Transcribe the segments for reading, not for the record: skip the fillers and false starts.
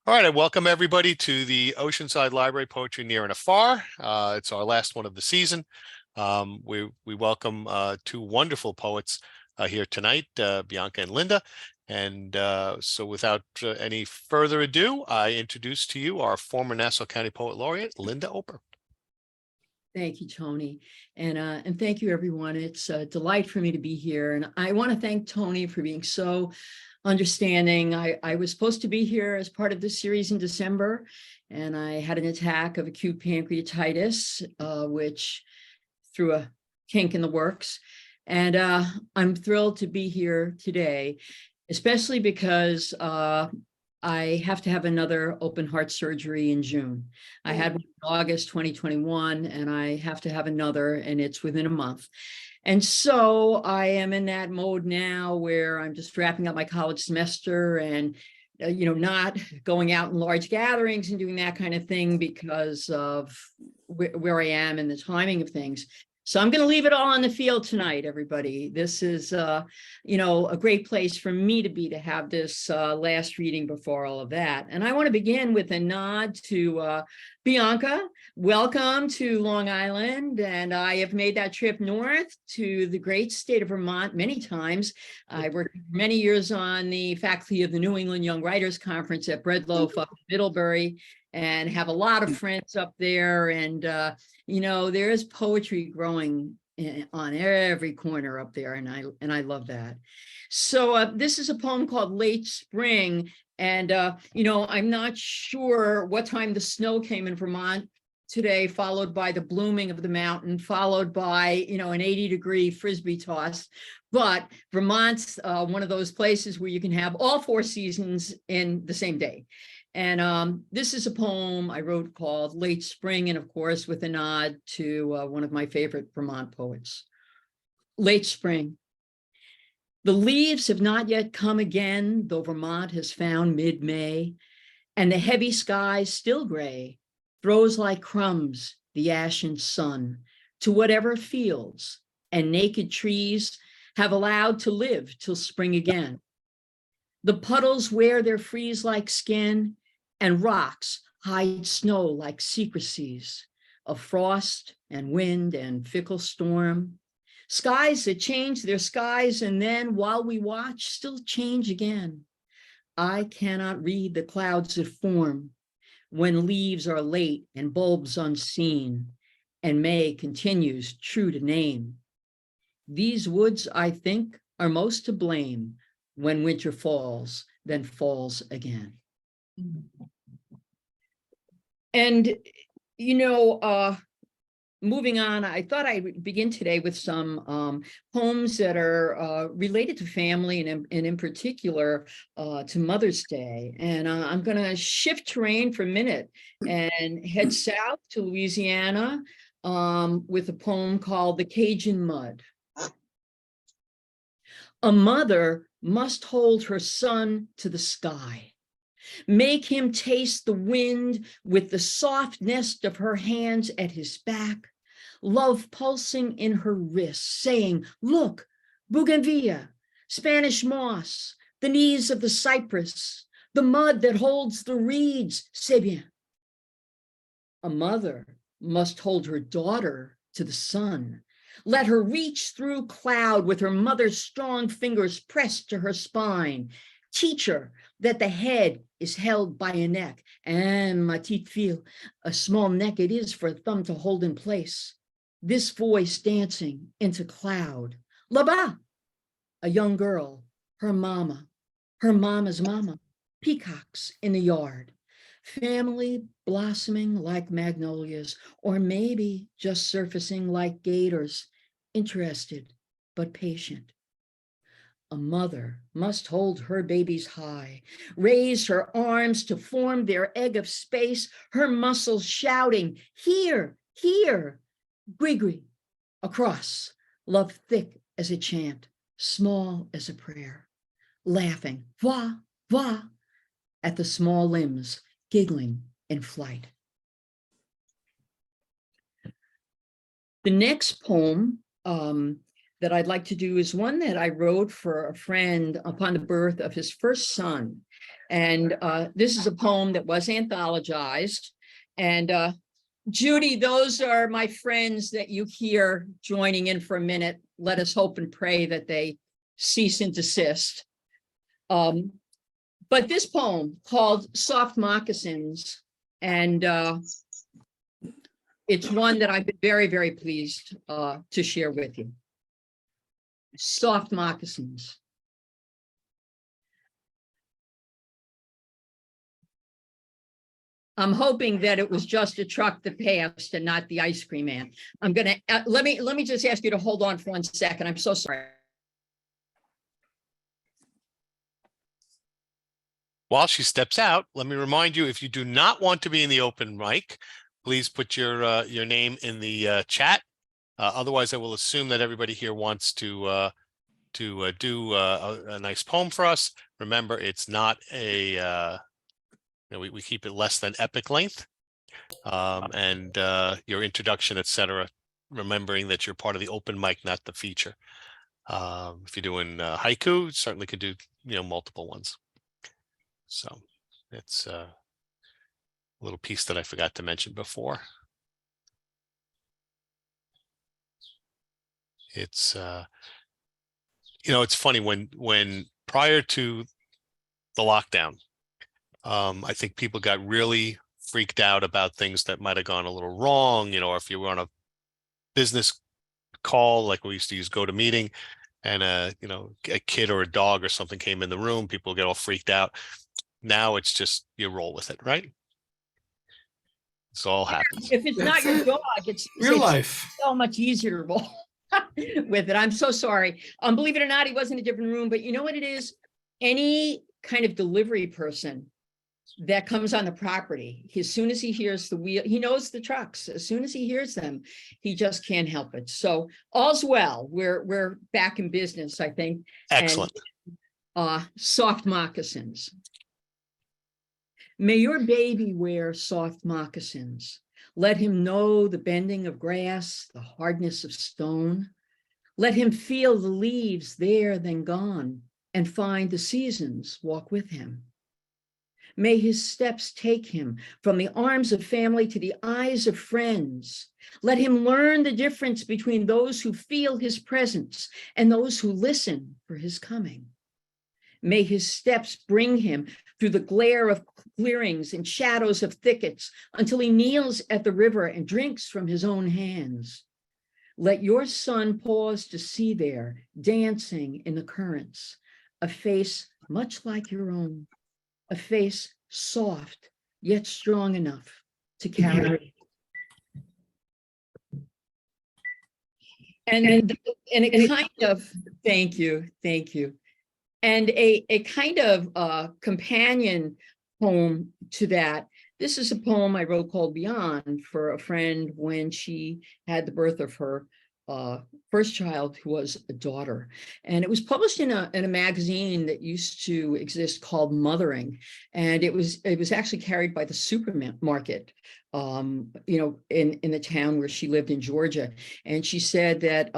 All right, I welcome everybody to the Oceanside Library Poetry Near and Afar. It's our last one of the season. We welcome two wonderful poets here tonight, Bianca and Linda. And so without any further ado, I introduce to you our former Nassau County Poet Laureate, Linda Opyr. Thank you, Tony. And thank you, everyone. It's a delight for me to be here. And I want to thank Tony for being so understanding. I was supposed to be here as part of this series in December, and I had an attack of acute pancreatitis, which threw a kink in the works. And I'm thrilled to be here today, especially because I have to have another open heart surgery in June. I had one in August 2021, and I have to have another, and it's within a month. And so I am in that mode now where I'm just wrapping up my college semester and, not going out in large gatherings and doing that kind of thing because of where I am and the timing of things. So I'm going to leave it all on the field tonight, everybody. This is, a great place for me to have this last reading before all of that. And I want to begin with a nod to Bianca. Welcome to Long Island. And I have made that trip north to the great state of Vermont many times. I worked many years on the faculty of the New England Young Writers Conference at Breadloaf up in Middlebury, and have a lot of friends up there. And there is poetry growing on every corner up there, and I love that. So this is a poem called Late Spring, and I'm not sure what time the snow came in Vermont today, followed by the blooming of the mountain, followed by an 80-degree frisbee toss. But Vermont's one of those places where you can have all four seasons in the same day. And this is a poem I wrote called Late Spring, and of course with a nod to one of my favorite Vermont poets. Late Spring. The leaves have not yet come again, though Vermont has found mid-May, and the heavy sky, still gray, throws like crumbs the ashen sun to whatever fields and naked trees have allowed to live till spring again. The puddles wear their freeze-like skin, and rocks hide snow like secrecies of frost and wind and fickle storm. Skies that change their skies, and then, while we watch, still change again. I cannot read the clouds that form when leaves are late and bulbs unseen, and May continues true to name. These woods, I think, are most to blame when winter falls, then falls again. And, moving on, I thought I would begin today with some poems that are related to family and in particular to Mother's Day. And I'm going to shift terrain for a minute and head south to Louisiana with a poem called The Cajun Mud. A mother must hold her son to the sky, make him taste the wind with the soft nest of her hands at his back, love pulsing in her wrists, saying, look, bougainvillea, Spanish moss, the knees of the cypress, the mud that holds the reeds, c'est bien. A mother must hold her daughter to the sun, let her reach through cloud with her mother's strong fingers pressed to her spine. Teach her that the head is held by a neck, and ma petite fille, a small neck it is for a thumb to hold in place. This voice dancing into cloud. Là-bas, a young girl, her mama's mama, peacocks in the yard. Family blossoming like magnolias, or maybe just surfacing like gators, interested but patient. A mother must hold her babies high, raise her arms to form their egg of space, her muscles shouting, here, here, gree-gree, across, love thick as a chant, small as a prayer, laughing, voix, voix, at the small limbs, giggling in flight. The next poem that I'd like to do is one that I wrote for a friend upon the birth of his first son. And this is a poem that was anthologized. And Judy, those are my friends that you hear joining in for a minute. Let us hope and pray that they cease and desist. But this poem called Soft Moccasins, and it's one that I've been very, very pleased to share with you. Soft Moccasins. I'm hoping that it was just a truck that passed and not the ice cream man. I'm gonna let me just ask you to hold on for 1 second. I'm so sorry. While she steps out, let me remind you, if you do not want to be in the open mic, please put your name in the chat. Otherwise, I will assume that everybody here wants to do a nice poem for us. Remember, it's not a we keep it less than epic length, and your introduction, etc. Remembering that you're part of the open mic, not the feature. If you're doing haiku, certainly could do multiple ones. So it's a little piece that I forgot to mention before. It's it's funny when prior to the lockdown, I think people got really freaked out about things that might have gone a little wrong, or if you were on a business call, like we used to use GoToMeeting, and a kid or a dog or something came in the room, people get all freaked out. Now it's just you roll with it, right? It's all happens. If it's not your dog, it's real life. So much easier to roll with it. I'm so sorry. Believe it or not, he was in a different room, but you know what it is? Any kind of delivery person that comes on the property, as soon as he hears the wheel, he knows the trucks. As soon as he hears them, he just can't help it. So all's well. We're back in business, I think. Excellent. And, soft moccasins. May your baby wear soft moccasins. Let him know the bending of grass, the hardness of stone. Let him feel the leaves there, then gone, and find the seasons walk with him. May his steps take him from the arms of family to the eyes of friends. Let him learn the difference between those who feel his presence and those who listen for his coming. May his steps bring him through the glare of clearings and shadows of thickets until he kneels at the river and drinks from his own hands. Let your son pause to see there, dancing in the currents, a face much like your own, a face soft, yet strong enough to carry. And it kind of, thank you. And a kind of companion poem to that. This is a poem I wrote called Beyond for a friend when she had the birth of her first child, who was a daughter. And it was published in a magazine that used to exist called Mothering. And it was actually carried by the supermarket, in the town where she lived in Georgia. And she said that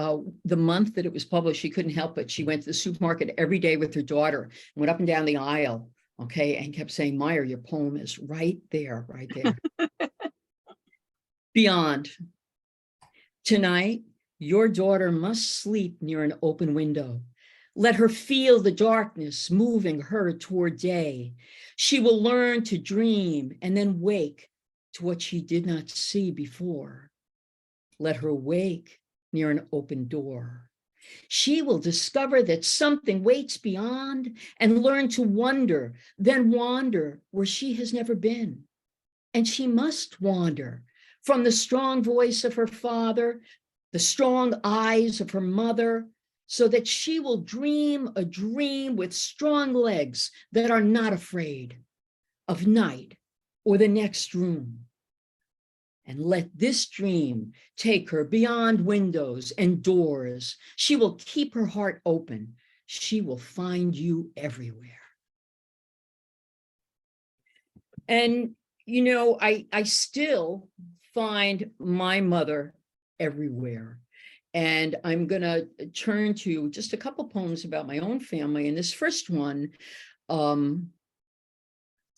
the month that it was published, she couldn't help it. She went to the supermarket every day with her daughter, went up and down the aisle, and kept saying, Meyer, your poem is right there, right there. Beyond. Tonight, your daughter must sleep near an open window. Let her feel the darkness moving her toward day. She will learn to dream and then wake to what she did not see before. Let her wake near an open door. She will discover that something waits beyond and learn to wonder, then wander where she has never been. And she must wander from the strong voice of her father, the strong eyes of her mother, so that she will dream a dream with strong legs that are not afraid of night or the next room. And let this dream take her beyond windows and doors. She will keep her heart open. She will find you everywhere. And, I still find my mother everywhere. And I'm going to turn to just a couple poems about my own family. And this first one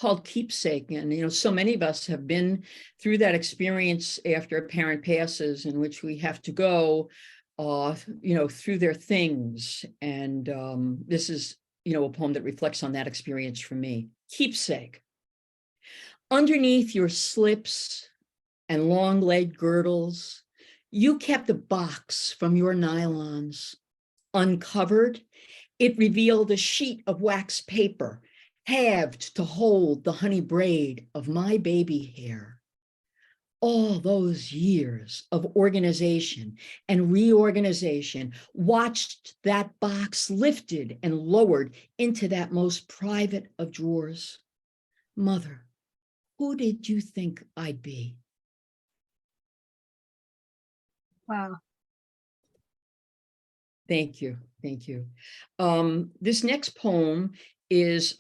called Keepsake. And, so many of us have been through that experience after a parent passes, in which we have to go, through their things. And this is, a poem that reflects on that experience for me. Keepsake. Underneath your slips and long leg girdles, you kept a box from your nylons. Uncovered, it revealed a sheet of wax paper, halved to hold the honey braid of my baby hair. All those years of organization and reorganization watched that box lifted and lowered into that most private of drawers. Mother, who did you think I'd be? Wow. Thank you. Thank you. This next poem is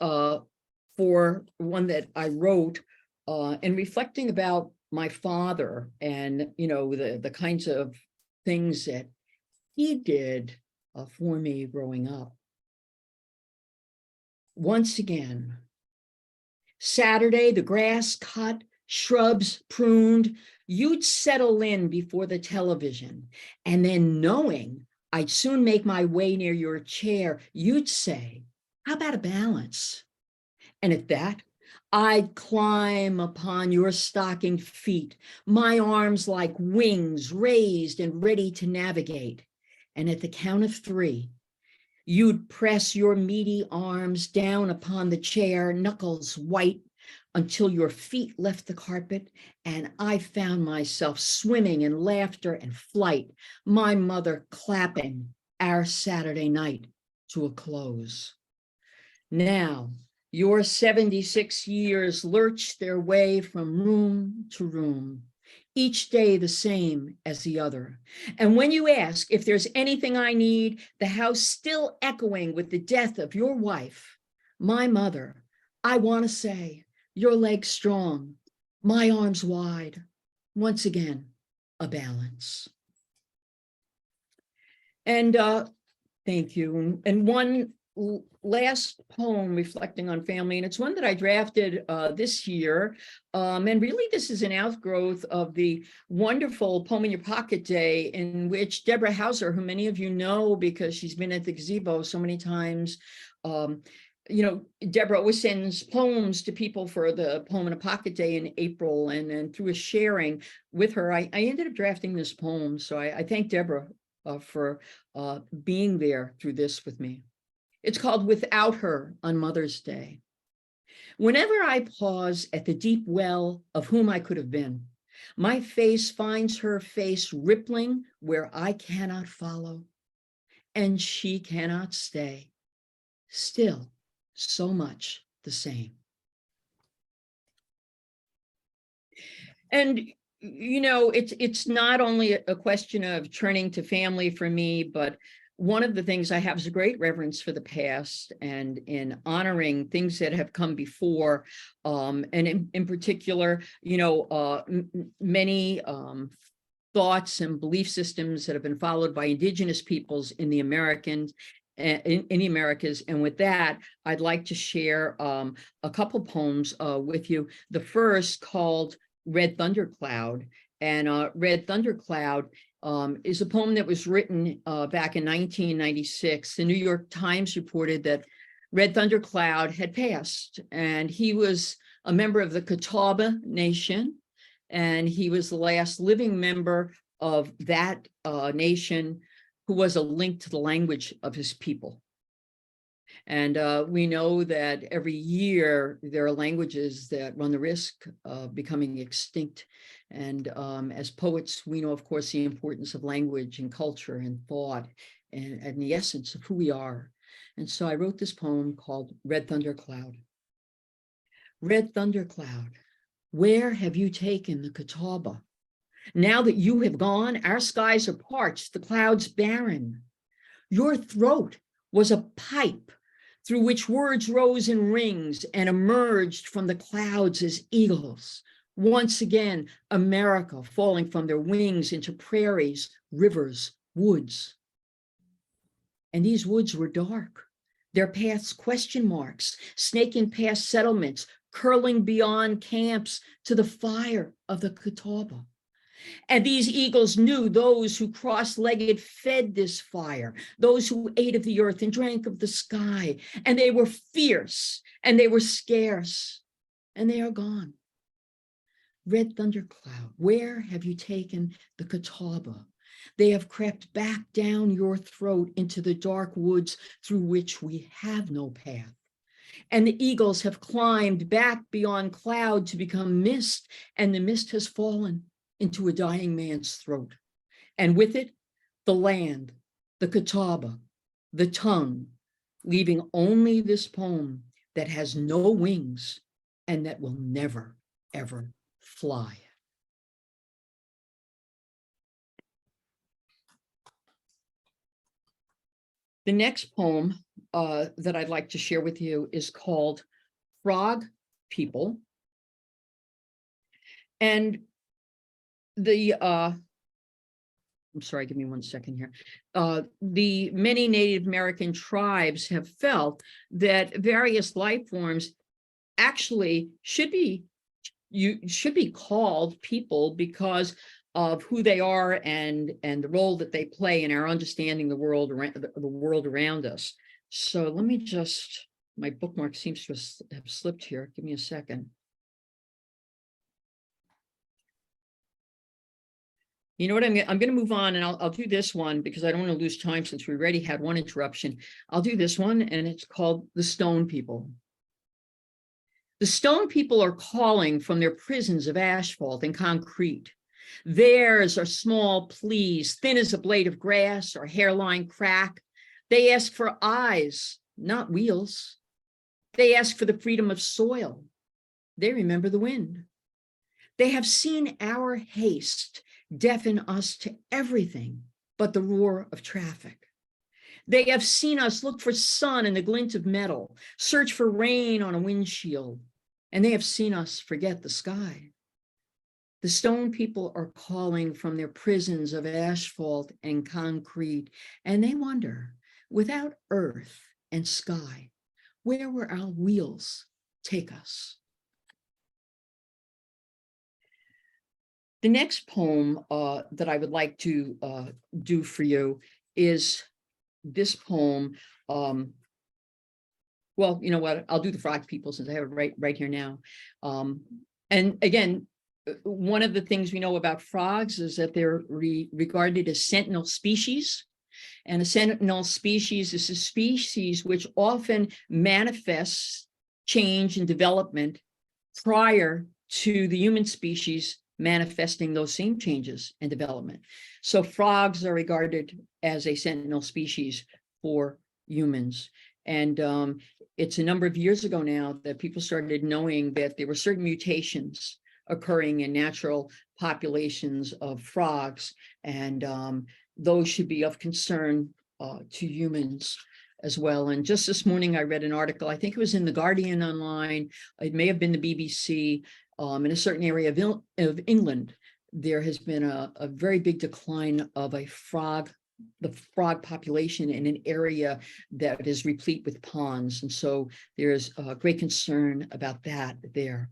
for one that I wrote and reflecting about my father and, the kinds of things that he did for me growing up. Once again, Saturday, the grass cut, shrubs pruned, you'd settle in before the television, and then knowing I'd soon make my way near your chair, you'd say, how about a balance? And at that, I'd climb upon your stockinged feet, my arms like wings raised and ready to navigate. And at the count of 3, you'd press your meaty arms down upon the chair, knuckles white, until your feet left the carpet, and I found myself swimming in laughter and flight, my mother clapping our Saturday night to a close. Now, your 76 years lurch their way from room to room, each day the same as the other. And when you ask if there's anything I need, the house still echoing with the death of your wife, my mother, I want to say, your legs strong, my arms wide, once again, a balance. And thank you. And one last poem reflecting on family, and it's one that I drafted this year. And really, this is an outgrowth of the wonderful Poem in Your Pocket Day, in which Deborah Hauser, who many of you know because she's been at the gazebo so many times, Deborah always sends poems to people for the Poem in a Pocket Day in April, and then through a sharing with her, I ended up drafting this poem. So I thank Deborah for being there through this with me. It's called Without Her on Mother's Day. Whenever I pause at the deep well of whom I could have been, my face finds her face rippling where I cannot follow, and she cannot stay. Still, so much the same. And it's not only a question of turning to family for me, but one of the things I have is a great reverence for the past, and in honoring things that have come before, and in particular, many thoughts and belief systems that have been followed by indigenous peoples in the Americas. And with that, I'd like to share a couple poems with you. The first, called Red Thundercloud. And Red Thundercloud is a poem that was written back in 1996. The New York Times reported that Red Thundercloud had passed, and he was a member of the Catawba Nation, and he was the last living member of that nation who was a link to the language of his people. And we know that every year there are languages that run the risk of becoming extinct. And as poets, we know, of course, the importance of language and culture and thought and the essence of who we are. And so I wrote this poem called Red Thundercloud. Red Thundercloud, where have you taken the Catawba? Now that you have gone, our skies are parched, the clouds barren. Your throat was a pipe through which words rose in rings and emerged from the clouds as eagles. Once again, America falling from their wings into prairies, rivers, woods. And these woods were dark, their paths question marks, snaking past settlements, curling beyond camps to the fire of the Catawba. And these eagles knew those who cross-legged fed this fire, those who ate of the earth and drank of the sky, and they were fierce and they were scarce, and they are gone. Red thundercloud, where have you taken the Catawba? They have crept back down your throat into the dark woods through which we have no path. And the eagles have climbed back beyond cloud to become mist, and the mist has fallen into a dying man's throat. And with it, the land, the Catawba, the tongue, leaving only this poem that has no wings and that will never, ever fly. The next poem that I'd like to share with you is called Frog People. And I'm sorry, give me 1 second here. The many Native American tribes have felt that various life forms actually should be called people because of who they are and the role that they play in our understanding the world around us. So let me just, my bookmark seems to have slipped here. Give me a second. You know what, I'm going to move on, and I'll do this one because I don't want to lose time since we already had one interruption. I'll do this one, and it's called The Stone People. The stone people are calling from their prisons of asphalt and concrete. Theirs are small pleas, thin as a blade of grass or hairline crack. They ask for eyes, not wheels. They ask for the freedom of soil. They remember the wind. They have seen our haste deafen us to everything but the roar of traffic. They have seen us look for sun in the glint of metal, search for rain on a windshield, and they have seen us forget the sky. The stone people are calling from their prisons of asphalt and concrete, and they wonder, without earth and sky, where will our wheels take us? The next poem that I would like to do for you is this poem. Well, you know what? I'll do the frog people since I have it right here now. And again, one of the things we know about frogs is that they're regarded as sentinel species. And a sentinel species is a species which often manifests change and development prior to the human species manifesting those same changes and development. So frogs are regarded as a sentinel species for humans. And it's a number of years ago now that people started knowing that there were certain mutations occurring in natural populations of frogs, and those should be of concern to humans as well. And just this morning, I read an article, I think it was in The Guardian online, it may have been the BBC, in a certain area of England, there has been a very big decline of the frog population in an area that is replete with ponds. And so there's a great concern about that there.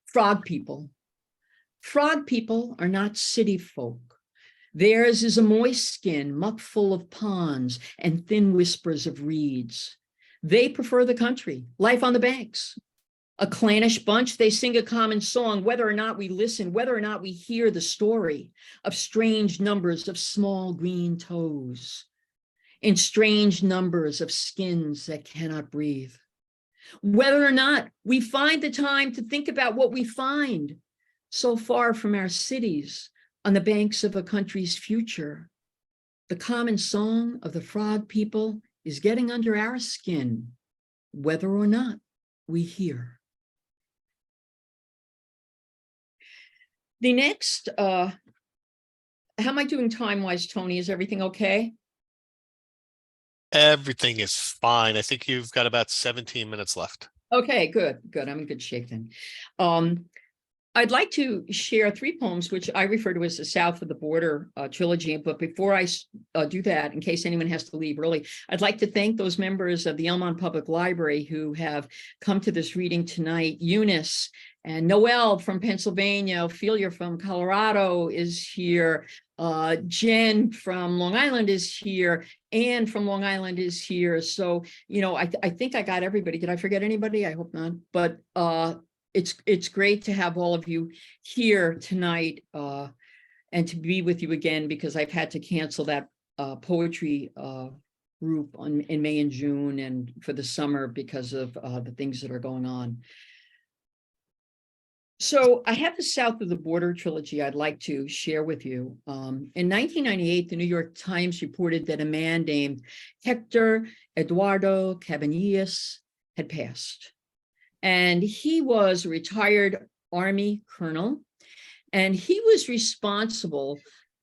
Frog people. Frog people are not city folk. Theirs is a moist skin, muck full of ponds and thin whispers of reeds. They prefer the country, life on the banks. A clannish bunch, they sing a common song, whether or not we listen, whether or not we hear the story of strange numbers of small green toes, in strange numbers of skins that cannot breathe. Whether or not we find the time to think about what we find so far from our cities on the banks of a country's future, the common song of the frog people is getting under our skin, whether or not we hear. The next, how am I doing time-wise, Tony? Is everything okay? Everything is fine. I think you've got about 17 minutes left. Okay, good. I'm in good shape then. I'd like to share 3 poems, which I refer to as the South of the Border trilogy. But before I do that, in case anyone has to leave early, I'd like to thank those members of the Elmont Public Library who have come to this reading tonight. Eunice and Noel from Pennsylvania, Ophelia from Colorado is here. Jen from Long Island is here. Anne from Long Island is here. So, I think I got everybody. Did I forget anybody? I hope not. But it's great to have all of you here tonight and to be with you again, because I've had to cancel that poetry group in May and June and for the summer because of the things that are going on. So I have the South of the Border trilogy I'd like to share with you. In 1998, the New York Times reported that a man named Hector Eduardo Cabanillas had passed. And he was a retired Army colonel, and he was responsible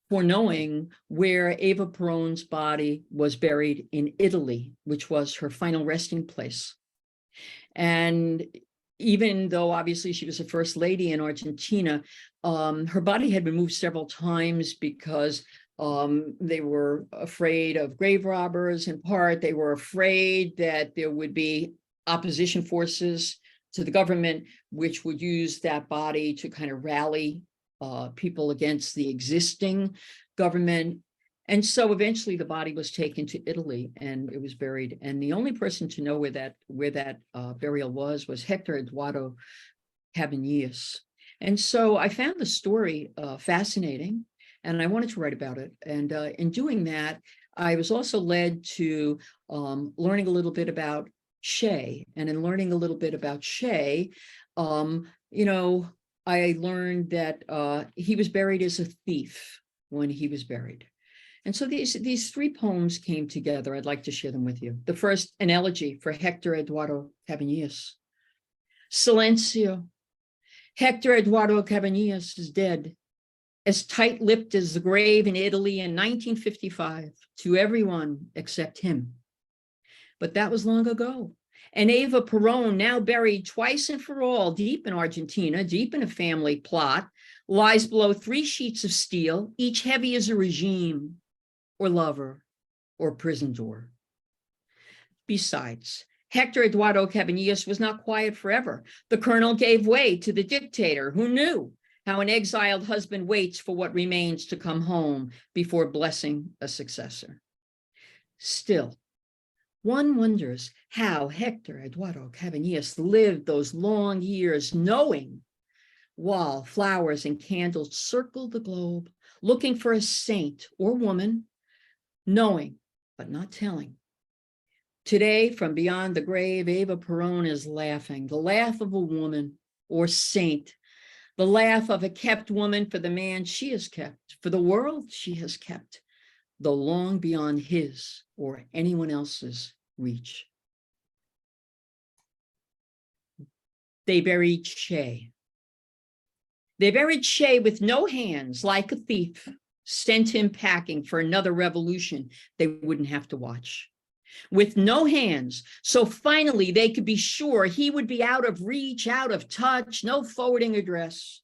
for knowing where Eva Perón's body was buried in Italy, which was her final resting place. And even though obviously she was the first lady in Argentina, her body had been moved several times because they were afraid of grave robbers. In part, they were afraid that there would be opposition forces to the government, which would use that body to kind of rally people against the existing government. And so eventually the body was taken to Italy and it was buried. And the only person to know where that burial was Hector Eduardo Cabanillas. And so I found the story fascinating and I wanted to write about it. And in doing that, I was also led to learning a little bit about Shea. And in learning a little bit about Shea, I learned that he was buried as a thief when he was buried. And so these 3 poems came together. I'd like to share them with you. The first, an elegy for Hector Eduardo Cabanillas. Silencio. Hector Eduardo Cabanillas is dead, as tight-lipped as the grave in Italy in 1955, to everyone except him. But that was long ago. And Eva Perón, now buried twice and for all, deep in Argentina, deep in a family plot, lies below 3 sheets of steel, each heavy as a regime, or lover, or prison door. Besides, Hector Eduardo Cabanillas was not quiet forever. The colonel gave way to the dictator, who knew how an exiled husband waits for what remains to come home before blessing a successor. Still, one wonders how Hector Eduardo Cabanillas lived those long years, knowing, while flowers and candles circled the globe, looking for a saint or woman, knowing but not telling. Today, from beyond the grave, Eva Perón is laughing, the laugh of a woman or saint, the laugh of a kept woman for the man she has kept, for the world she has kept, though long beyond his or anyone else's reach. They buried Shea. They buried Shea with no hands, like a thief, sent him packing for another revolution they wouldn't have to watch. With no hands, so finally they could be sure he would be out of reach, out of touch, no forwarding address.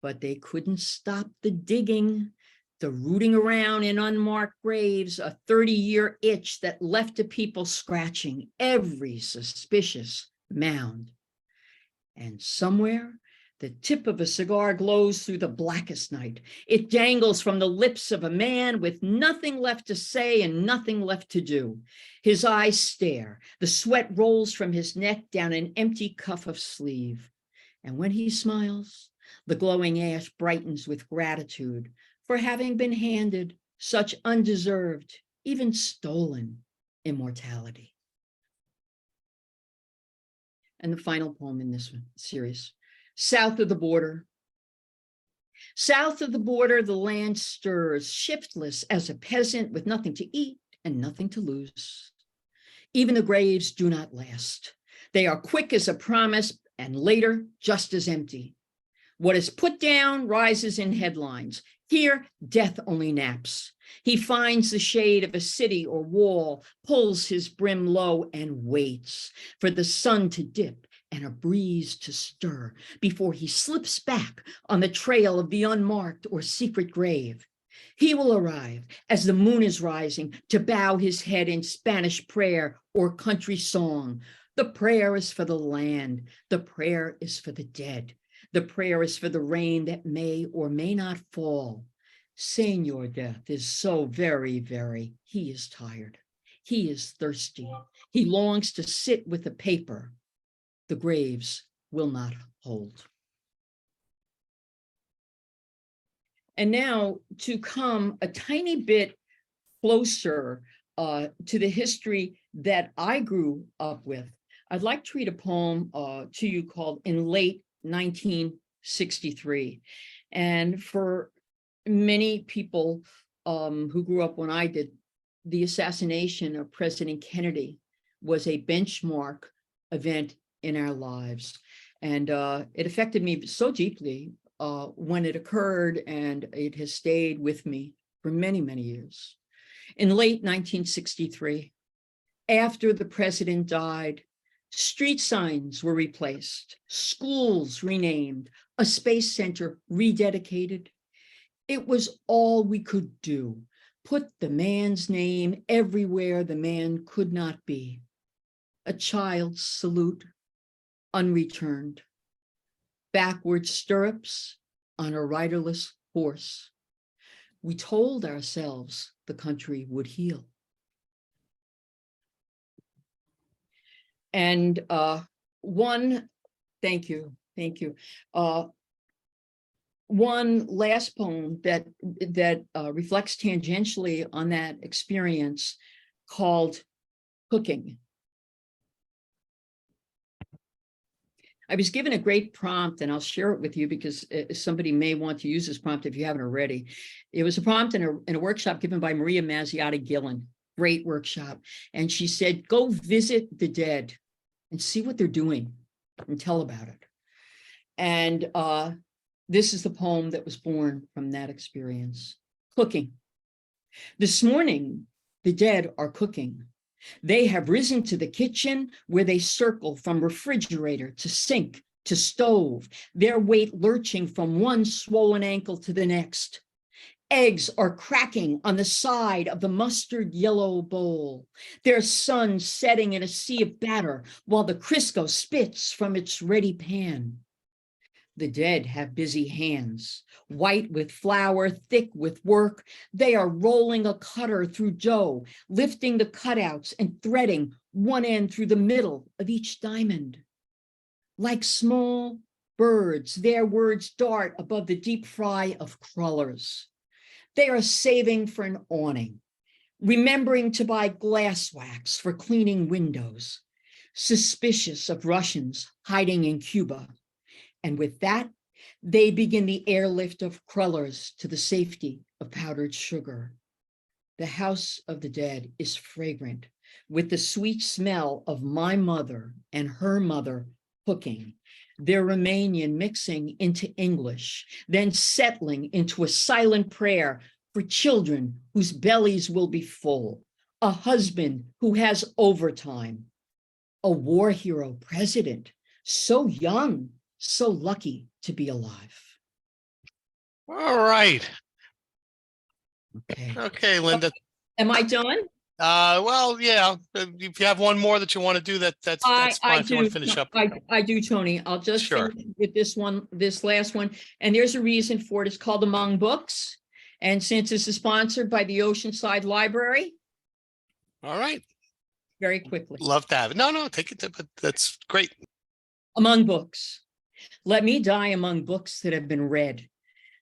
But they couldn't stop the digging, the rooting around in unmarked graves, a 30-year itch that left the people scratching every suspicious mound. And somewhere, the tip of a cigar glows through the blackest night. It dangles from the lips of a man with nothing left to say and nothing left to do. His eyes stare. The sweat rolls from his neck down an empty cuff of sleeve. And when he smiles, the glowing ash brightens with gratitude for having been handed such undeserved, even stolen immortality. And the final poem in this series. South of the border. South of the border, the land stirs, shiftless as a peasant with nothing to eat and nothing to lose. Even the graves do not last. They are quick as a promise and later just as empty. What is put down rises in headlines. Here, death only naps. He finds the shade of a city or wall, pulls his brim low and waits for the sun to dip and a breeze to stir before he slips back on the trail of the unmarked or secret grave. He will arrive as the moon is rising to bow his head in Spanish prayer or country song. The prayer is for the land. The prayer is for the dead. The prayer is for the rain that may or may not fall. Senor Death is so very, he is tired. He is thirsty. He longs to sit with the paper. The graves will not hold. And now to come a tiny bit closer to the history that I grew up with, I'd like to read a poem to you called In Late 1963. And for many people who grew up when I did, the assassination of President Kennedy was a benchmark event in our lives. And it affected me so deeply when it occurred, and it has stayed with me for many, many years. In late 1963, after the president died, street signs were replaced, schools renamed, a space center rededicated. It was all we could do, put the man's name everywhere the man could not be. A child's salute, unreturned. Backward stirrups on a riderless horse. We told ourselves the country would heal. And thank you. One last poem that reflects tangentially on that experience, called Cooking. I was given a great prompt, and I'll share it with you because somebody may want to use this prompt if you haven't already. It was a prompt in a workshop given by Maria Mazziotti-Gillen, great workshop. And she said, go visit the dead and see what they're doing and tell about it. And this is the poem that was born from that experience. Cooking. This morning, the dead are cooking. They have risen to the kitchen where they circle from refrigerator to sink to stove, their weight lurching from one swollen ankle to the next. Eggs are cracking on the side of the mustard yellow bowl, their sun setting in a sea of batter while the Crisco spits from its ready pan. The dead have busy hands, white with flour, thick with work. They are rolling a cutter through dough, lifting the cutouts and threading one end through the middle of each diamond. Like small birds, their words dart above the deep fry of crullers. They are saving for an awning, remembering to buy glass wax for cleaning windows, suspicious of Russians hiding in Cuba. And with that, they begin the airlift of crullers to the safety of powdered sugar. The house of the dead is fragrant with the sweet smell of my mother and her mother cooking, their Romanian mixing into English, then settling into a silent prayer for children whose bellies will be full, a husband who has overtime, a war hero president, so young, so lucky to be alive. All right. Okay. Okay, Linda. Am I done? Well, yeah. If you have one more that you want to do, that's fine. If you want to finish up. I do, Tony. I'll just Sure. finish with this last one. And there's a reason for it. It's called Among Books. And since this is sponsored by the Oceanside Library. All right. Very quickly. Love to have it. No, take it. But that's great. Among Books. Let me die among books that have been read.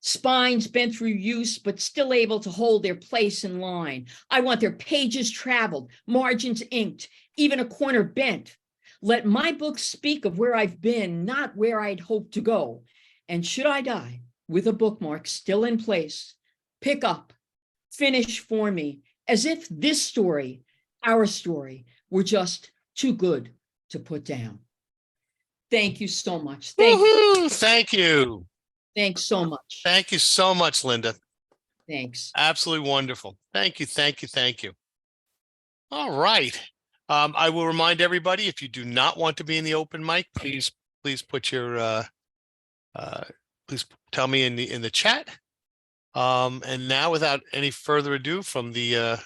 Spines bent through use, but still able to hold their place in line. I want their pages traveled, margins inked, even a corner bent. Let my books speak of where I've been, not where I'd hoped to go. And should I die with a bookmark still in place, pick up, finish for me, as if this story, our story, were just too good to put down. Thank you so much. Thank you. Thanks so much. Thank you so much, Linda. Thanks. Absolutely wonderful. Thank you. All right. I will remind everybody, if you do not want to be in the open mic, please put your please tell me in the chat. And now, without any further ado, from the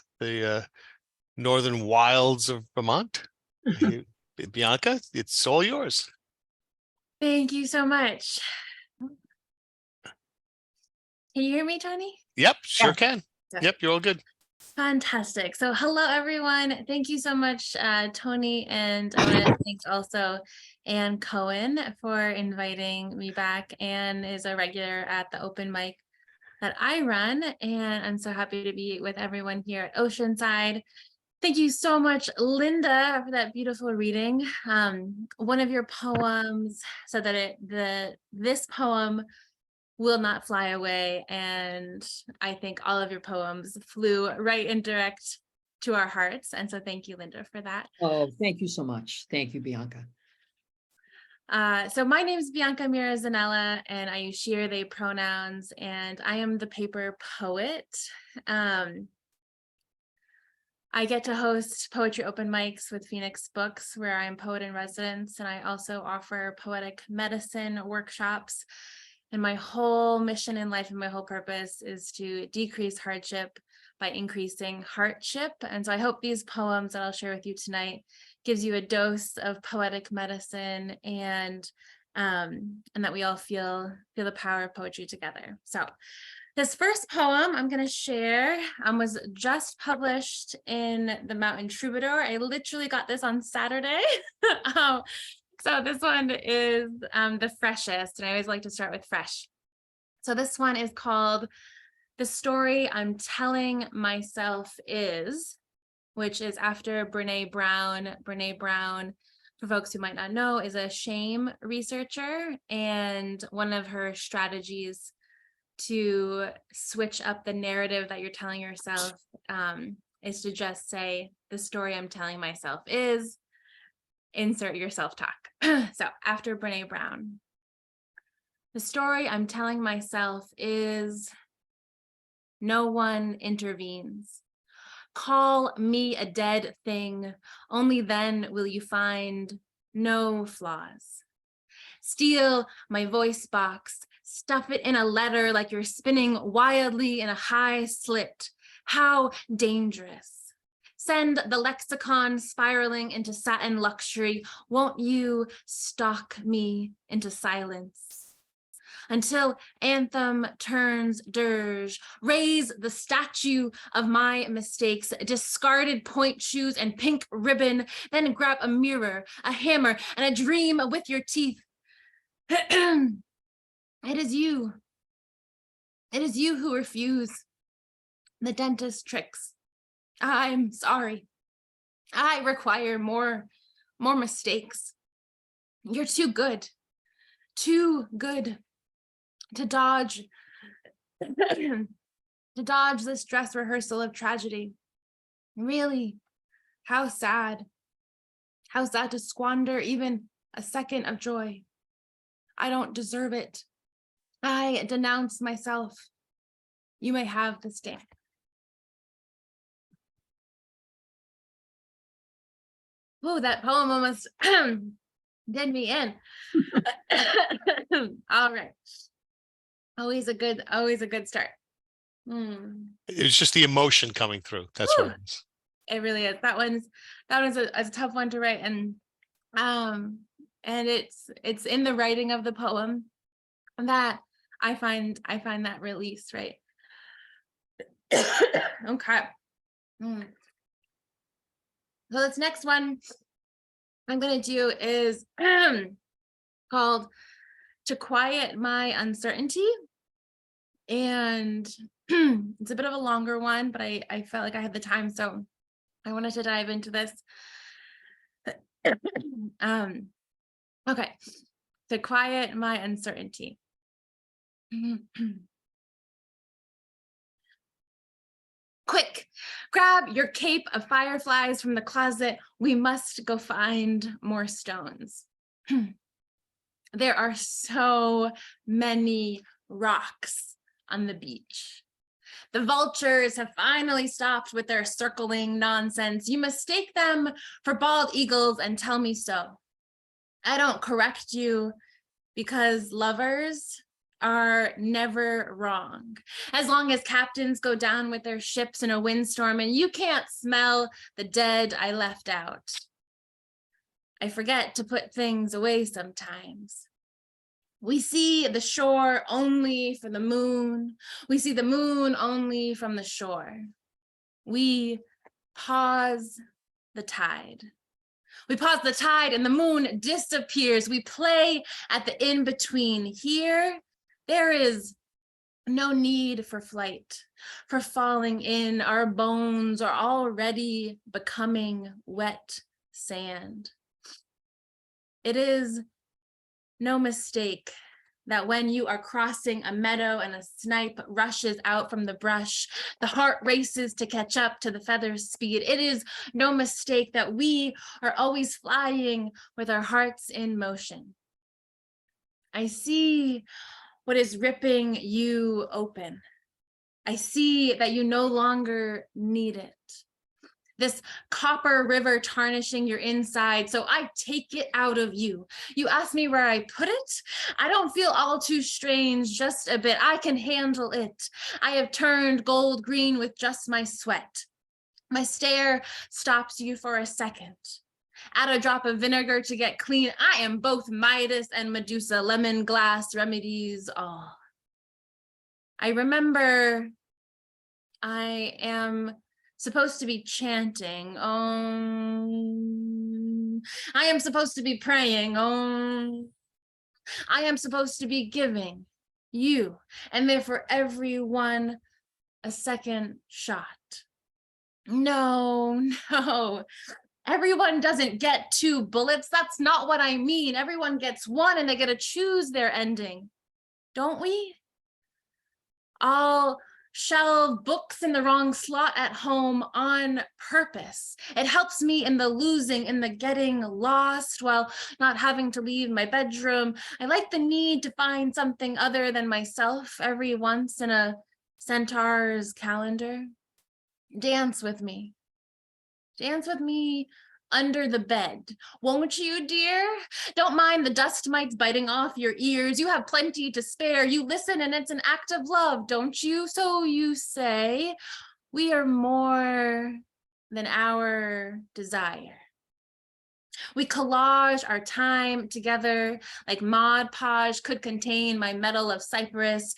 northern wilds of Vermont, Bianca, it's all yours. Thank you so much. Can you hear me, Tony? Yep, sure Yeah. can. Yep, you're all good. Fantastic. So hello, everyone. Thank you so much, Tony. And I want to thank also Ann Cohen for inviting me back. Ann is a regular at the open mic that I run, and I'm so happy to be with everyone here at Oceanside. Thank you so much, Linda, for that beautiful reading. One of your poems said that this poem will not fly away, and I think all of your poems flew right and direct to our hearts, and so thank you, Linda, for that. Oh, thank you so much. Thank you, Bianca. So my name is Bianca Amira Zanella, and I use she, her, they pronouns, and I am the paper poet. I get to host poetry open mics with Phoenix Books, where I'm poet in residence, and I also offer poetic medicine workshops. And my whole mission in life and my whole purpose is to decrease hardship by increasing heartship. And so I hope these poems that I'll share with you tonight gives you a dose of poetic medicine, and that we all feel the power of poetry together. So this first poem I'm going to share was just published in the Mountain Troubadour. I literally got this on Saturday. So this one is the freshest, and I always like to start with fresh. So this one is called The Story I'm Telling Myself Is, which is after Brene Brown. Brene Brown, for folks who might not know, is a shame researcher, and one of her strategies to switch up the narrative that you're telling yourself is to just say, the story I'm telling myself is, insert your self-talk. So after Brene Brown, the story I'm telling myself is, no one intervenes. Call me a dead thing, only then will you find no flaws. Steal my voice box, stuff it in a letter like you're spinning wildly in a high slit. How dangerous. Send the lexicon spiraling into satin luxury. Won't you stalk me into silence? Until anthem turns dirge, raise the statue of my mistakes, discarded point shoes and pink ribbon, then grab a mirror, a hammer, and a dream with your teeth. It is you. It is you who refuse the dentist tricks. I'm sorry. I require more mistakes. You're too good to dodge this dress rehearsal of tragedy. Really, how sad to squander even a second of joy. I don't deserve it. I denounce myself. You may have the stamp. Oh, that poem almost did me in. All right. Always a good start. It's just the emotion coming through. That's what it is. It really is. That one's a tough one to write, and it's in the writing of the poem that I find that release, right? Okay. So this next one I'm going to do is called To Quiet My Uncertainty. And it's a bit of a longer one, but I felt like I had the time, so I wanted to dive into this. Okay. To quiet my uncertainty. Quick, grab your cape of fireflies from the closet. We must go find more stones. There are so many rocks on the beach. The vultures have finally stopped with their circling nonsense. You mistake them for bald eagles and tell me so. I don't correct you because lovers are never wrong. As long as captains go down with their ships in a windstorm and you can't smell the dead I left out. I forget to put things away sometimes. We see the shore only for the moon. We see the moon only from the shore. We pause the tide. We pause the tide and the moon disappears. We play at the in-between. Here, there is no need for flight, for falling in. Our bones are already becoming wet sand. It is no mistake that when you are crossing a meadow and a snipe rushes out from the brush, the heart races to catch up to the feather's speed. It is no mistake that we are always flying with our hearts in motion. I see what is ripping you open. I see that you no longer need it. This copper river tarnishing your inside, so I take it out of you. You ask me where I put it? I don't feel all too strange, just a bit. I can handle it. I have turned gold green with just my sweat. My stare stops you for a second. Add a drop of vinegar to get clean. I am both Midas and Medusa, lemon glass remedies all. I remember I am supposed to be chanting, Om. I am supposed to be praying, Om. I am supposed to be giving you, and therefore everyone, a second shot. No, no. Everyone doesn't get 2 bullets. That's not what I mean. Everyone gets 1 and they get to choose their ending. Don't we? I'll shelve books in the wrong slot at home on purpose. It helps me in the losing, in the getting lost while not having to leave my bedroom. I like the need to find something other than myself every once in a centaur's calendar. Dance with me. Dance with me under the bed. Won't you, dear? Don't mind the dust mites biting off your ears. You have plenty to spare. You listen and it's an act of love, don't you? So you say. We are more than our desire. We collage our time together like Mod Podge could contain my medal of Cyprus.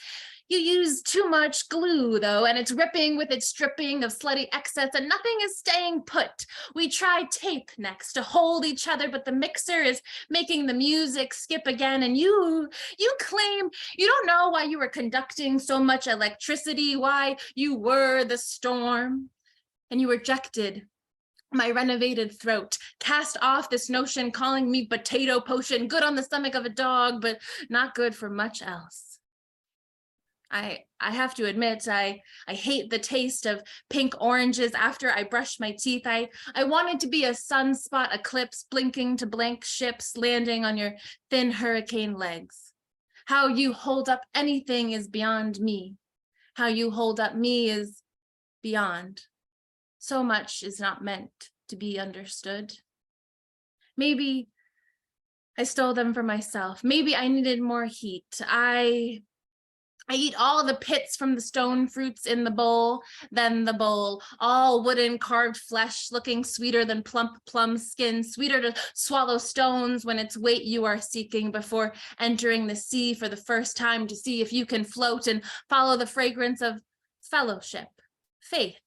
You use too much glue, though, and it's ripping with its stripping of slutty excess, and nothing is staying put. We try tape next to hold each other, but the mixer is making the music skip again, and you claim you don't know why you were conducting so much electricity, why you were the storm, and you rejected my renovated throat, cast off this notion, calling me potato potion, good on the stomach of a dog, but not good for much else. I have to admit, I hate the taste of pink oranges after I brush my teeth. I wanted to be a sunspot eclipse, blinking to blank ships landing on your thin hurricane legs. How you hold up anything is beyond me. How you hold up me is beyond. So much is not meant to be understood. Maybe I stole them for myself. Maybe I needed more heat. I eat all the pits from the stone fruits in the bowl, then the bowl, all wooden carved flesh looking sweeter than plump plum skin, sweeter to swallow stones when it's weight you are seeking before entering the sea for the first time to see if you can float and follow the fragrance of fellowship, faith.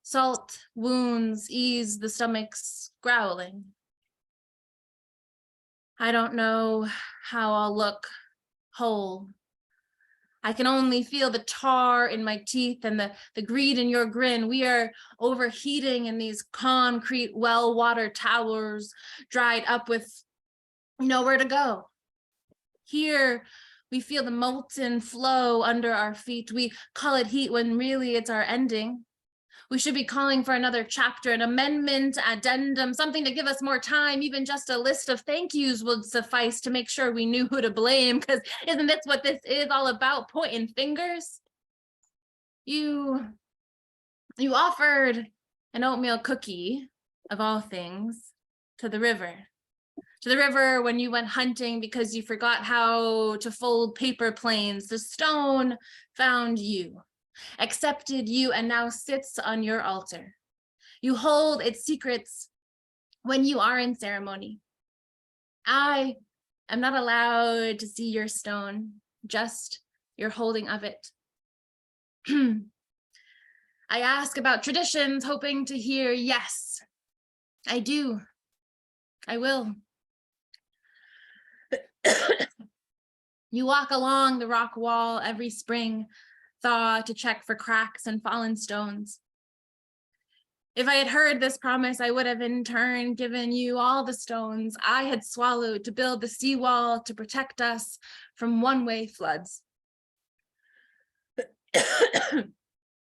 Salt wounds ease the stomach's growling. I don't know how I'll look whole. I can only feel the tar in my teeth and the greed in your grin. We are overheating in these concrete well-water towers, dried up with nowhere to go. Here, we feel the molten flow under our feet. We call it heat when really it's our ending. We should be calling for another chapter, an amendment, addendum, something to give us more time. Even just a list of thank yous would suffice to make sure we knew who to blame, because isn't this what this is all about, pointing fingers? You offered an oatmeal cookie, of all things, to the river. To the river when you went hunting because you forgot how to fold paper planes. The stone found you, accepted you, and now sits on your altar. You hold its secrets when you are in ceremony. I am not allowed to see your stone, just your holding of it. I ask about traditions, hoping to hear yes. I do. I will. You walk along the rock wall every spring, thaw to check for cracks and fallen stones. If I had heard this promise, I would have in turn given you all the stones I had swallowed to build the seawall to protect us from one-way floods.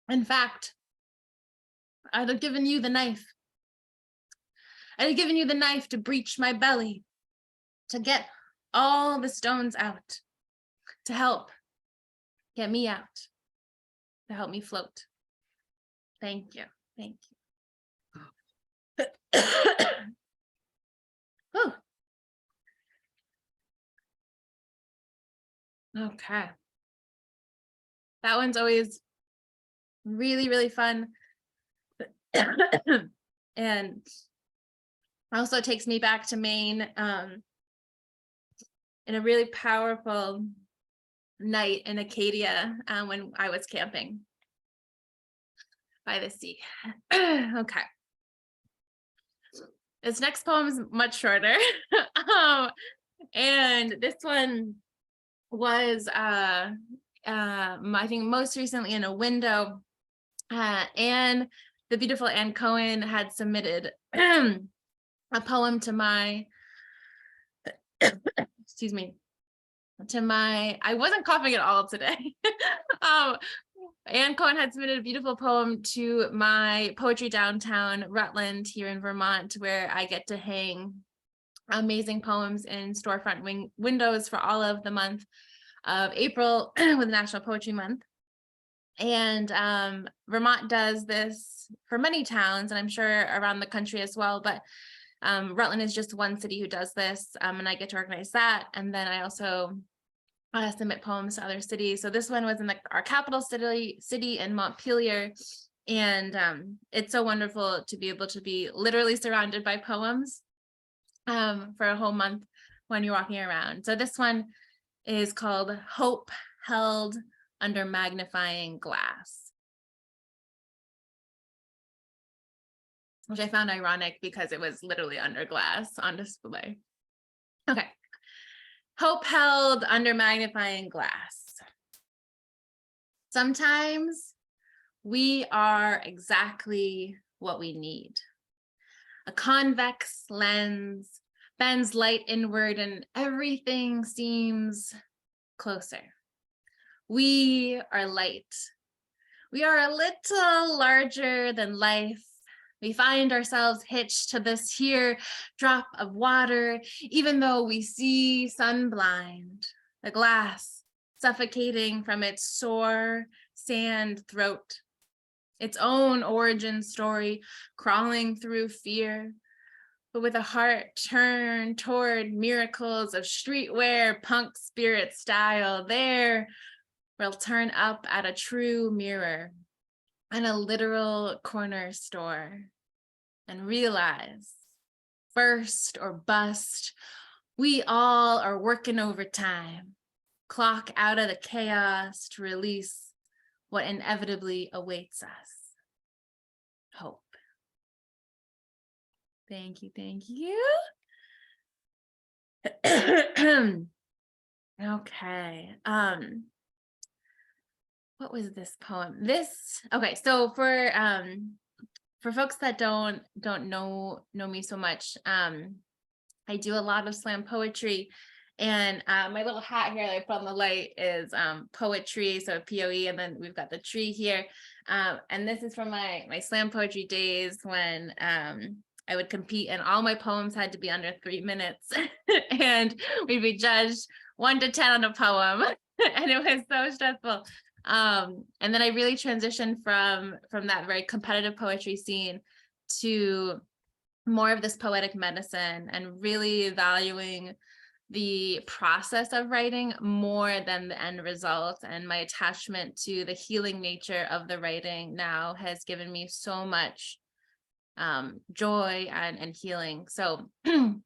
In fact, I'd have given you the knife. I'd have given you the knife to breach my belly, to get all the stones out, to help get me out, to help me float. Thank you. Thank you. Whew. Okay. That one's always really, really fun. And also takes me back to Maine in a really powerful night in Acadia when I was camping by the sea. Okay. This next poem is much shorter. And this one was I think most recently in a window. And the beautiful Ann Cohen had submitted a poem to my excuse me, to my, I wasn't coughing at all today. Ann Cohen had submitted a beautiful poem to my Poetry Downtown Rutland here in Vermont, where I get to hang amazing poems in storefront windows for all of the month of April with National Poetry Month. And Vermont does this for many towns, and I'm sure around the country as well, but Rutland is just one city who does this, and I get to organize that. And then I also submit poems to other cities. So this one was in our capital city in Montpelier, and it's so wonderful to be able to be literally surrounded by poems for a whole month when you're walking around. So this one is called Hope Held Under Magnifying Glass, which I found ironic because it was literally under glass on display. Okay. Hope held under magnifying glass. Sometimes we are exactly what we need. A convex lens bends light inward and everything seems closer. We are light. We are a little larger than life. We find ourselves hitched to this here drop of water, even though we see sun blind, the glass suffocating from its sore sand throat, its own origin story crawling through fear, but with a heart turned toward miracles of streetwear, punk spirit style. There we'll turn up at a true mirror and a literal corner store and realize, first or bust, we all are working overtime, clock out of the chaos to release what inevitably awaits us. Hope. Thank you, thank you. Okay. What was this poem? Okay, so for folks that don't know me so much, I do a lot of slam poetry, and my little hat here that I put on the light is poetry, so POE, and then we've got the tree here, and this is from my slam poetry days when I would compete, and all my poems had to be under 3 minutes, and we'd be judged 1 to 10 on a poem, and it was so stressful. And then I really transitioned from that very competitive poetry scene to more of this poetic medicine and really valuing the process of writing more than the end result. And my attachment to the healing nature of the writing now has given me so much joy and healing. So, so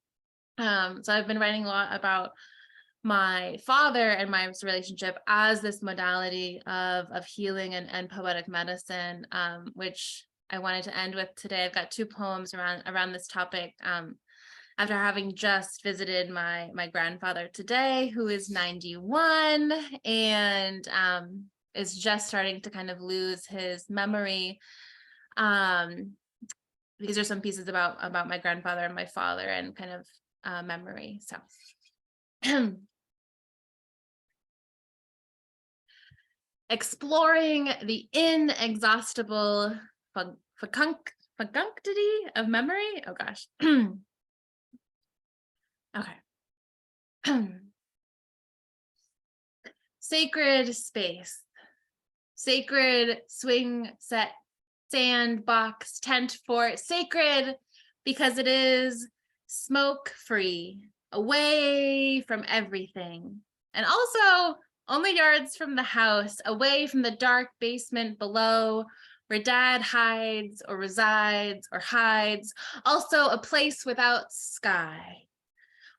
I've been writing a lot about my father and my relationship as this modality of healing and poetic medicine, which I wanted to end with today. I've got 2 poems around this topic. After having just visited my grandfather today, who is 91 and is just starting to kind of lose his memory. These are some pieces about my grandfather and my father and kind of memory. So exploring the inexhaustible functity of memory. Oh gosh. Okay. Sacred space, sacred swing set, sandbox, tent fort, sacred because it is smoke free, away from everything, and also only yards from the house, away from the dark basement below where dad hides or resides or hides, also a place without sky.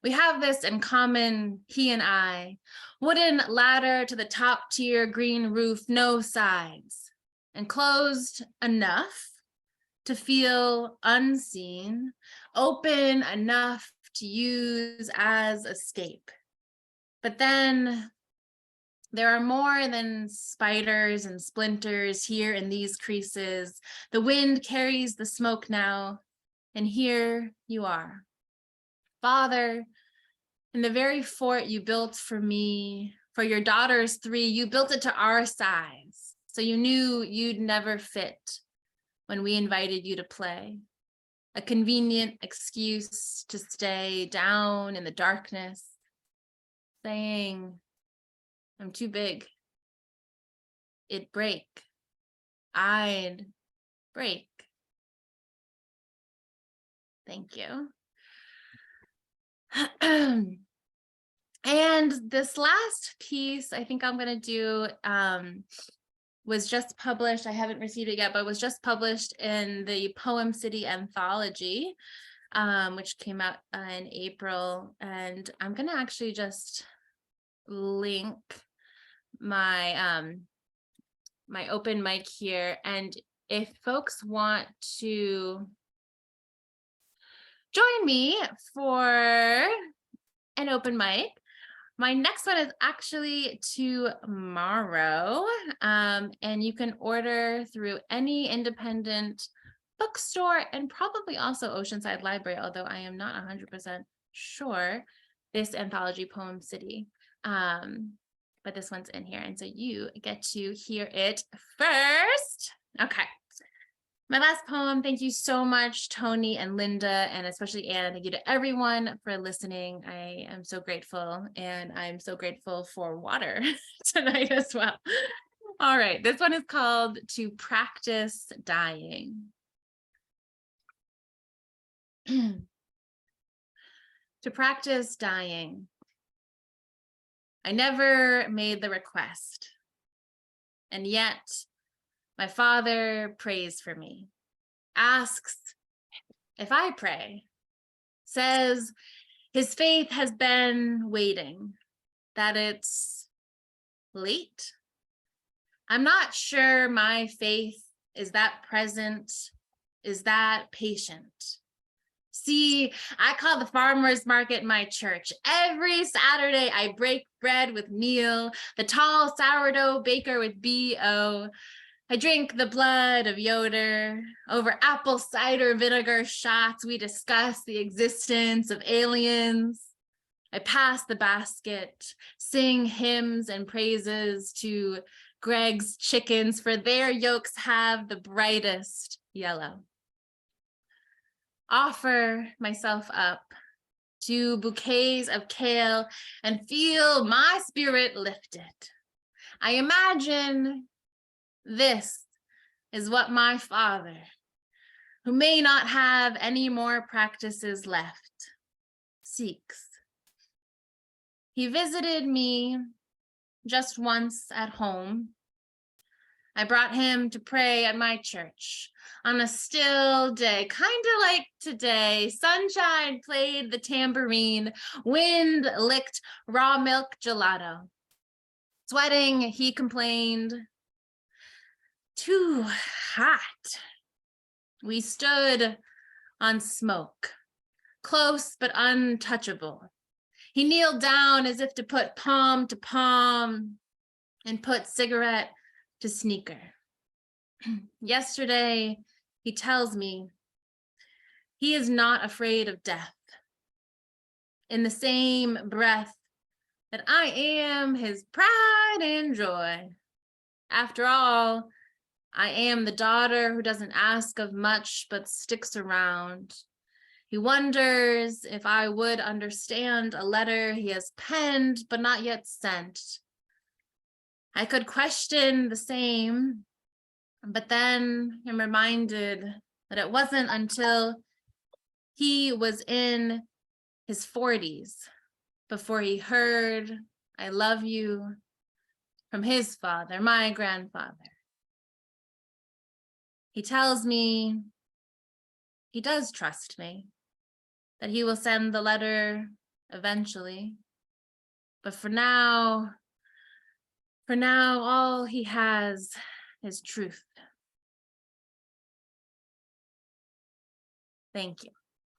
We have this in common, he and I. Wooden ladder to the top tier, green roof, no sides. Enclosed enough to feel unseen, open enough to use as escape. But then there are more than spiders and splinters here in these creases. The wind carries the smoke now, and here you are. Father, in the very fort you built for me, for your daughters 3, you built it to our size, so you knew you'd never fit when we invited you to play. A convenient excuse to stay down in the darkness, saying, I'm too big. It'd break. I'd break. Thank you. And this last piece I think I'm going to do was just published. I haven't received it yet, but was just published in the Poem City anthology, which came out in April. And I'm going to actually just link my my open mic here. And if folks want to join me for an open mic, my next one is actually tomorrow, and you can order through any independent bookstore and probably also Oceanside Library, although I am not 100% sure, this anthology, Poem City. But this one's in here, and so you get to hear it first. Okay. My last poem, thank you so much, Tony and Linda, and especially Anne. Thank you to everyone for listening. I am so grateful, and I'm so grateful for water tonight as well. All right, this one is called To Practice Dying. To practice dying. I never made the request, and yet my father prays for me, asks if I pray, says his faith has been waiting, that it's late. I'm not sure my faith is that present, is that patient. See, I call the farmer's market my church. Every Saturday I break bread with meal, the tall sourdough baker with B.O. I drink the blood of Yoder. Over apple cider vinegar shots, we discuss the existence of aliens. I pass the basket, sing hymns and praises to Greg's chickens, for their yolks have the brightest yellow. Offer myself up to bouquets of kale and feel my spirit lifted. I imagine this is what my father, who may not have any more practices left, seeks. He visited me just once at home. I brought him to pray at my church on a still day, kind of like today. Sunshine played the tambourine, wind licked raw milk gelato. Sweating, he complained, too hot. We stood on smoke, close but untouchable. He kneeled down as if to put palm to palm and put cigarette to sneaker. Yesterday, he tells me he is not afraid of death. In the same breath that I am his pride and joy. After all, I am the daughter who doesn't ask of much but sticks around. He wonders if I would understand a letter he has penned but not yet sent. I could question the same, but then I'm reminded that it wasn't until he was in his 40s before he heard, I love you, from his father, my grandfather. He tells me he does trust me, that he will send the letter eventually. But for now, all he has is truth. Thank you.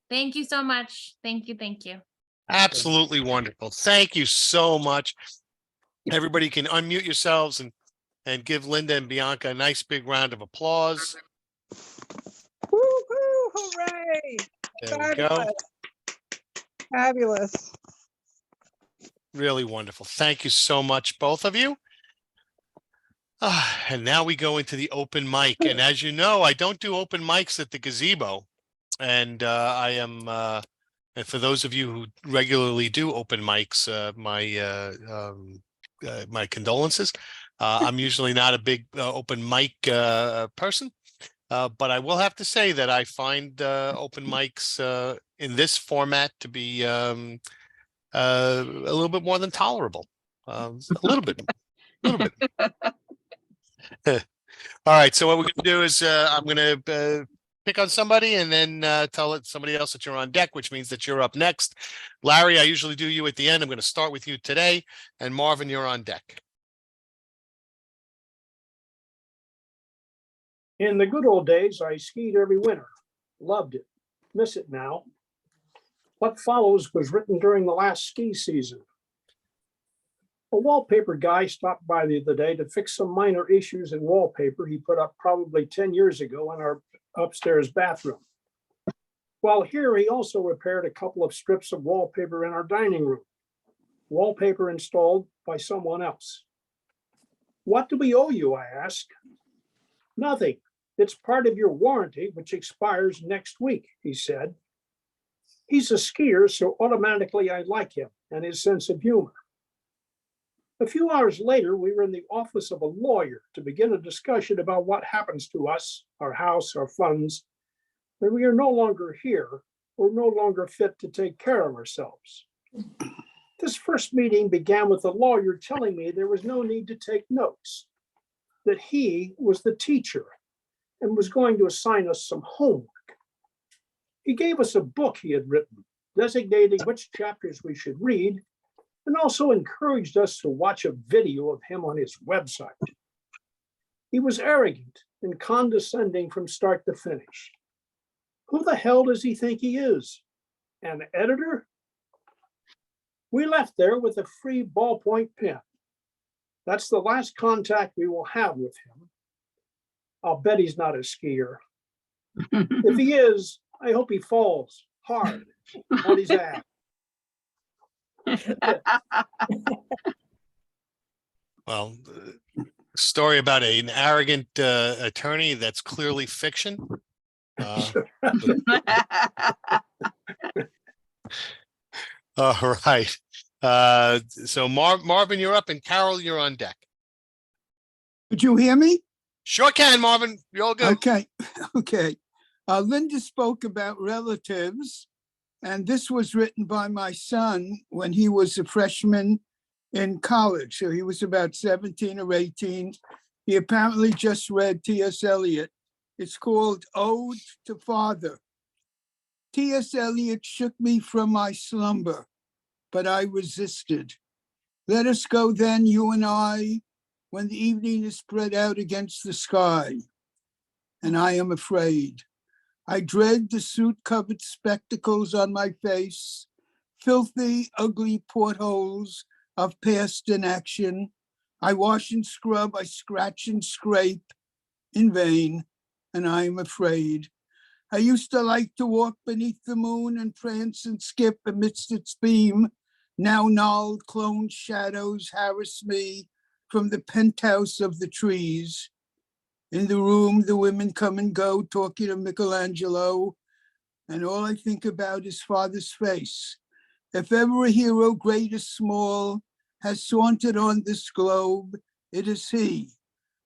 Thank you so much. Thank you. Thank you. Absolutely wonderful. Thank you so much. Everybody can unmute yourselves and give Linda and Bianca a nice big round of applause. Woo-hoo, hooray! There we go. Fabulous. Fabulous. Really wonderful. Thank you so much, both of you. And now we go into the open mic. And as you know, I don't do open mics at the gazebo. And I am, and for those of you who regularly do open mics, my condolences. I'm usually not a big open mic person, but I will have to say that I find open mics in this format to be a little bit more than tolerable. A little bit. All right. So what we're going to do is I'm going to pick on somebody and then tell somebody else that you're on deck, which means that you're up next. Larry, I usually do you at the end. I'm going to start with you today. And Marvin, you're on deck. In the good old days, I skied every winter. Loved it. Miss it now. What follows was written during the last ski season. A wallpaper guy stopped by the other day to fix some minor issues in wallpaper he put up probably 10 years ago in our upstairs bathroom. While here, he also repaired a couple of strips of wallpaper in our dining room. Wallpaper installed by someone else. What do we owe you, I asked. Nothing. It's part of your warranty, which expires next week, he said. He's a skier, so automatically I like him and his sense of humor. A few hours later, we were in the office of a lawyer to begin a discussion about what happens to us, our house, our funds, when we are no longer here or no longer fit to take care of ourselves. This first meeting began with the lawyer telling me there was no need to take notes, that he was the teacher and was going to assign us some homework. He gave us a book he had written, designating which chapters we should read, and also encouraged us to watch a video of him on his website. He was arrogant and condescending from start to finish. Who the hell does he think he is? An editor? We left there with a free ballpoint pen. That's the last contact we will have with him. I'll bet he's not a skier. If he is, I hope he falls hard on his ass. Well, story about an arrogant attorney, that's clearly fiction. All right. So Marvin, you're up, and Carol, you're on deck. Could you hear me? Sure can, Marvin. You're all good. Okay, okay. Linda spoke about relatives, and this was written by my son when he was a freshman in college. So he was about 17 or 18. He apparently just read T.S. Eliot. It's called Ode to Father. T.S. Eliot shook me from my slumber, but I resisted. Let us go then, you and I, when the evening is spread out against the sky, and I am afraid. I dread the soot-covered spectacles on my face, filthy, ugly portholes of past inaction. I wash and scrub, I scratch and scrape in vain, and I am afraid. I used to like to walk beneath the moon and prance and skip amidst its beam. Now gnarled, cloned shadows harass me from the penthouse of the trees. In the room, the women come and go, talking of Michelangelo, and all I think about is father's face. If ever a hero, great or small, has sauntered on this globe, it is he.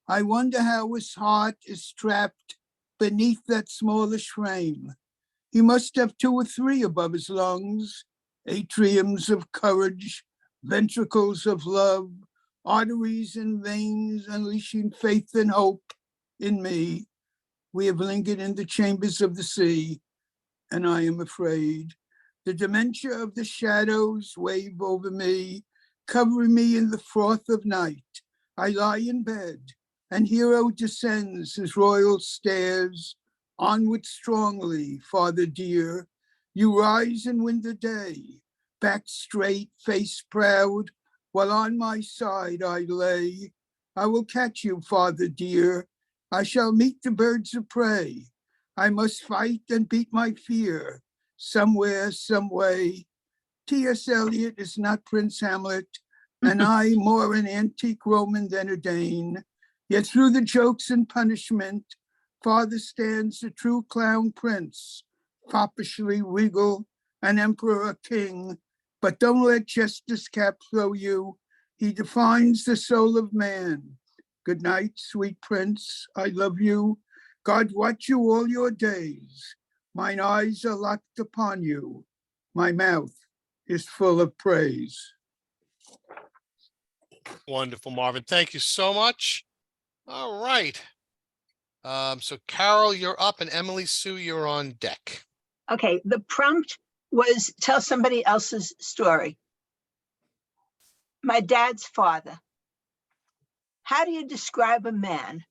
I wonder how his heart is trapped beneath that smallish frame. He must have 2 or 3 above his lungs, atriums of courage, ventricles of love, arteries and veins unleashing faith and hope in me. We have lingered in the chambers of the sea, and I am afraid. The dementia of the shadows wave over me, covering me in the froth of night. I lie in bed, and hero descends his royal stairs. Onward strongly, father dear. You rise and win the day, back straight, face proud, while on my side I lay. I will catch you, father dear. I shall meet the birds of prey. I must fight and beat my fear, somewhere, some way. T.S. Eliot is not Prince Hamlet, and I more an antique Roman than a Dane. Yet through the jokes and punishment, father stands a true clown prince, foppishly regal, an emperor, a king. But don't let justice cap throw you. He defines the soul of man. Good night, sweet prince, I love you. God watch you all your days. Mine eyes are locked upon you. My mouth is full of praise. Wonderful, Marvin. Thank you so much. All right. So Carol, you're up, and Emily Sue, you're on deck. Okay, the prompt was tell somebody else's story. My dad's father. How do you describe a man?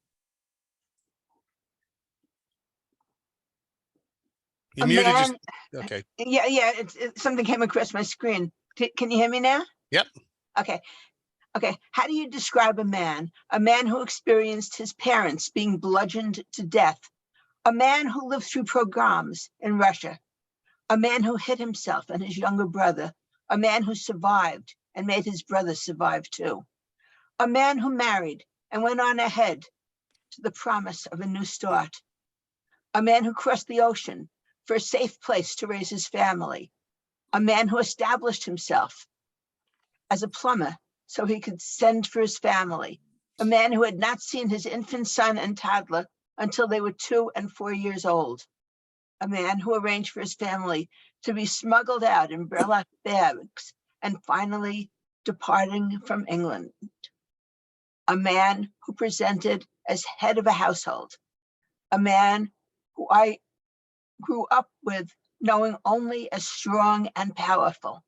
You A muted man, okay. yeah, something came across my screen. Can you hear me now? Yep. Okay. How do you describe a man? A man who experienced his parents being bludgeoned to death. A man who lived through pogroms in Russia. A man who hit himself and his younger brother. A man who survived and made his brother survive too. A man who married and went on ahead to the promise of a new start. A man who crossed the ocean for a safe place to raise his family. A man who established himself as a plumber so he could send for his family. A man who had not seen his infant son and toddler until they were 2 and 4 years old. A man who arranged for his family to be smuggled out in burlap bags and finally departing from England. A man who presented as head of a household. A man who I grew up with knowing only as strong and powerful.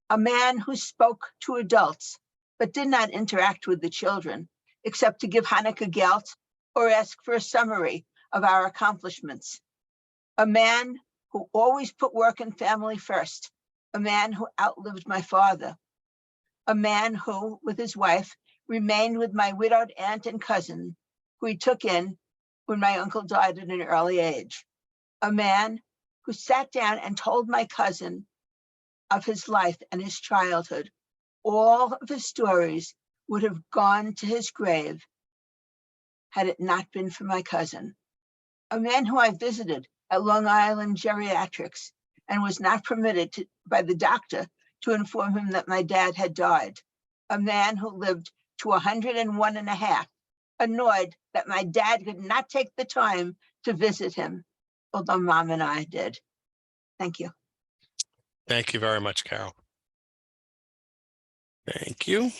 A man who spoke to adults but did not interact with the children except to give Hanukkah gelt or ask for a summary of our accomplishments. A man who always put work and family first. A man who outlived my father. A man who, with his wife, remained with my widowed aunt and cousin, who he took in when my uncle died at an early age. A man who sat down and told my cousin of his life and his childhood. All of his stories would have gone to his grave had it not been for my cousin. A man who I visited at Long Island Geriatrics and was not permitted by the doctor to inform him that my dad had died. A man who lived to 101 and a half annoyed that my dad could not take the time to visit him, although Mom and I did. Thank you. Thank you very much, Carol. Thank you.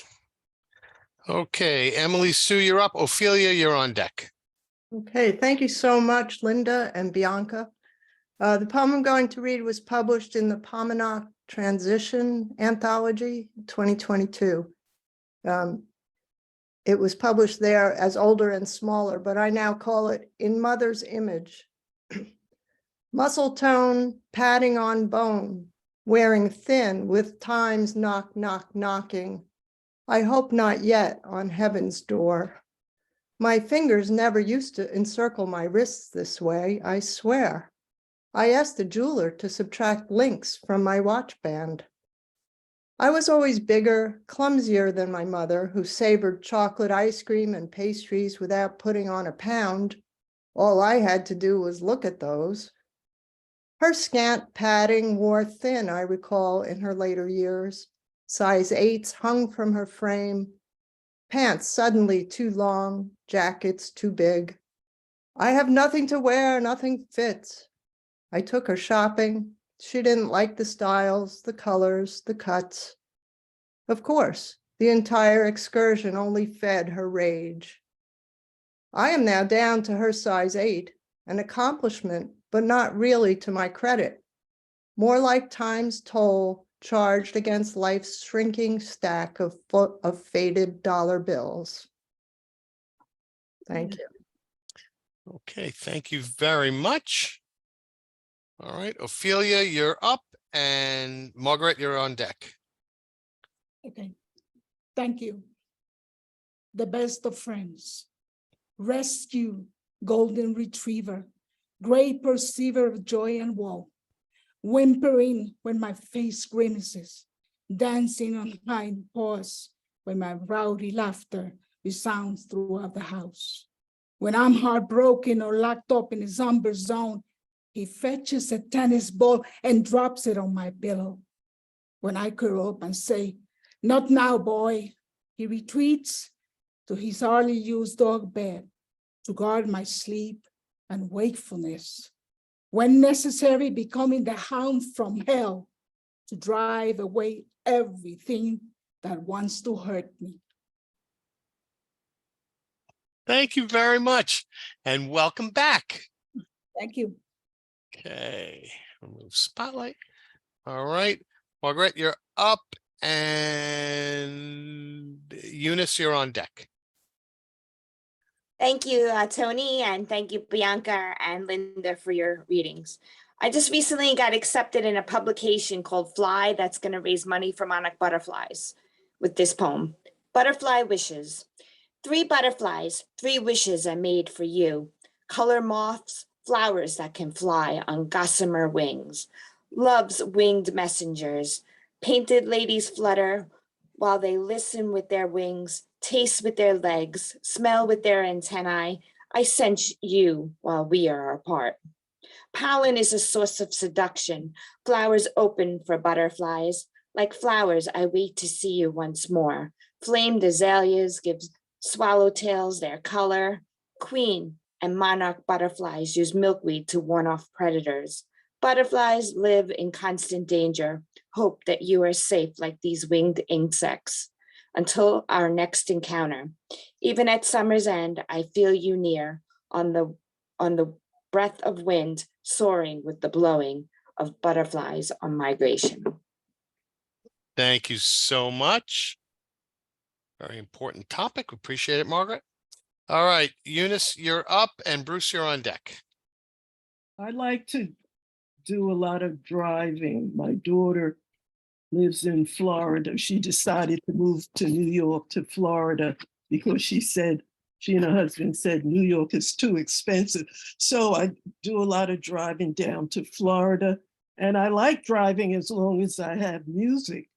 Okay, Emily Sue, you're up. Ophelia, you're on deck. Okay, thank you so much, Linda and Bianca. The poem I'm going to read was published in the Pominock Transition Anthology 2022. It was published there as older and smaller, but I now call it In Mother's Image. Muscle tone, padding on bone, wearing thin with time's knock, knock, knocking. I hope not yet on heaven's door. My fingers never used to encircle my wrists this way, I swear. I asked the jeweler to subtract links from my watch band. I was always bigger, clumsier than my mother, who savored chocolate ice cream and pastries without putting on a pound. All I had to do was look at those. Her scant padding wore thin, I recall, in her later years. Size 8s hung from her frame. Pants suddenly too long, jackets too big. I have nothing to wear, nothing fits. I took her shopping. She didn't like the styles, the colors, the cuts. Of course, the entire excursion only fed her rage. I am now down to her size 8, an accomplishment, but not really to my credit. More like time's toll charged against life's shrinking stack of faded dollar bills. Thank you. Okay, thank you very much. All right, Ophelia, you're up, and Margaret, you're on deck. Okay, thank you. The best of friends. Rescue, golden retriever, great perceiver of joy and woe, whimpering when my face grimaces, dancing on hind paws when my rowdy laughter resounds throughout the house. When I'm heartbroken or locked up in a somber zone, he fetches a tennis ball and drops it on my pillow. When I curl up and say, "Not now, boy," he retreats to his hardly used dog bed to guard my sleep and wakefulness. When necessary, becoming the hound from hell to drive away everything that wants to hurt me. Thank you very much, and welcome back. Thank you. Okay, remove spotlight. All right, Margaret, you're up, and Eunice, you're on deck. Thank you, Tony, and thank you, Bianca and Linda, for your readings. I just recently got accepted in a publication called Fly that's going to raise money for monarch butterflies with this poem. Butterfly Wishes. 3 butterflies, 3 wishes I made for you. Color moths, flowers that can fly on gossamer wings. Love's winged messengers. Painted ladies flutter while they listen with their wings, taste with their legs, smell with their antennae. I sense you while we are apart. Pollen is a source of seduction. Flowers open for butterflies. Like flowers, I wait to see you once more. Flamed azaleas give swallowtails their color. Queen and monarch butterflies use milkweed to warn off predators. Butterflies live in constant danger. Hope that you are safe like these winged insects. Until our next encounter. Even at summer's end, I feel you near on the breath of wind soaring with the blowing of butterflies on migration. Thank you so much. Very important topic. Appreciate it, Margaret. All right, Eunice, you're up, and Bruce, you're on deck. I like to do a lot of driving. My daughter lives in Florida. She decided to move to New York to Florida because she and her husband said New York is too expensive. So I do a lot of driving down to Florida. And I like driving as long as I have music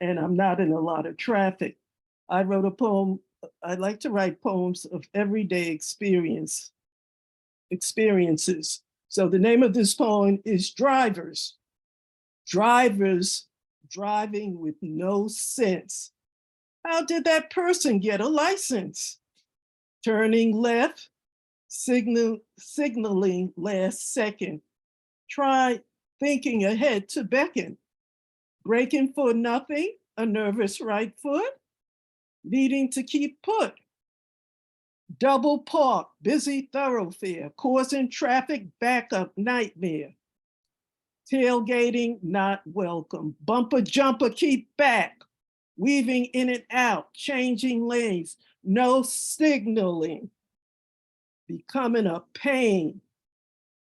and I'm not in a lot of traffic. I wrote a poem. I like to write poems of everyday experiences. So the name of this poem is Drivers. Drivers driving with no sense. How did that person get a license? turning left, signaling last second. Try thinking ahead to beckon. Braking for nothing, a nervous right foot, needing to keep put. Double park, busy thoroughfare, causing traffic backup nightmare. Tailgating, not welcome. Bumper jumper, keep back. Weaving in and out, changing lanes, no signaling. Becoming a pain.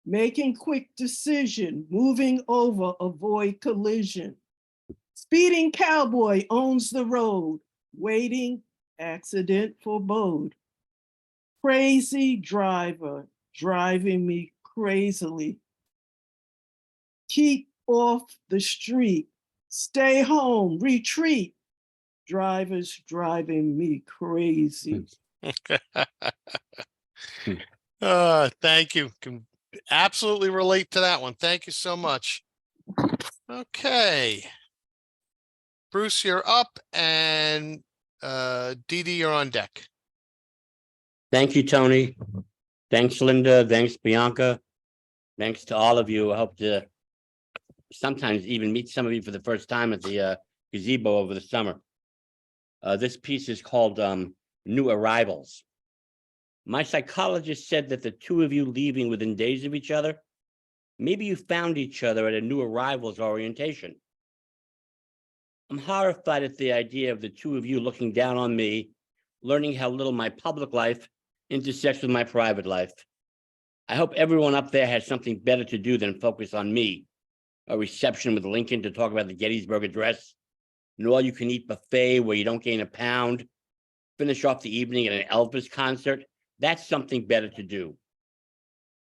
Making quick decision, moving over, avoid collision. Speeding cowboy owns the road, waiting, accident forebode. Crazy driver, driving me crazily. Keep off the street, stay home, retreat. Drivers driving me crazy. Thank you. Can absolutely relate to that one. Thank you so much. Okay. Bruce, you're up, and Dee Dee, you're on deck. Thank you, Tony. Thanks, Linda. Thanks, Bianca. Thanks to all of you. I hope to sometimes even meet some of you for the first time at the gazebo over the summer. This piece is called New Arrivals. My psychologist said that the two of you leaving within days of each other, maybe you found each other at a new arrivals orientation. I'm horrified at the idea of the two of you looking down on me, learning how little my public life intersects with my private life. I hope everyone up there has something better to do than focus on me. A reception with Lincoln to talk about the Gettysburg Address, an all-you-can-eat buffet where you don't gain a pound, finish off the evening at an Elvis concert. That's something better to do.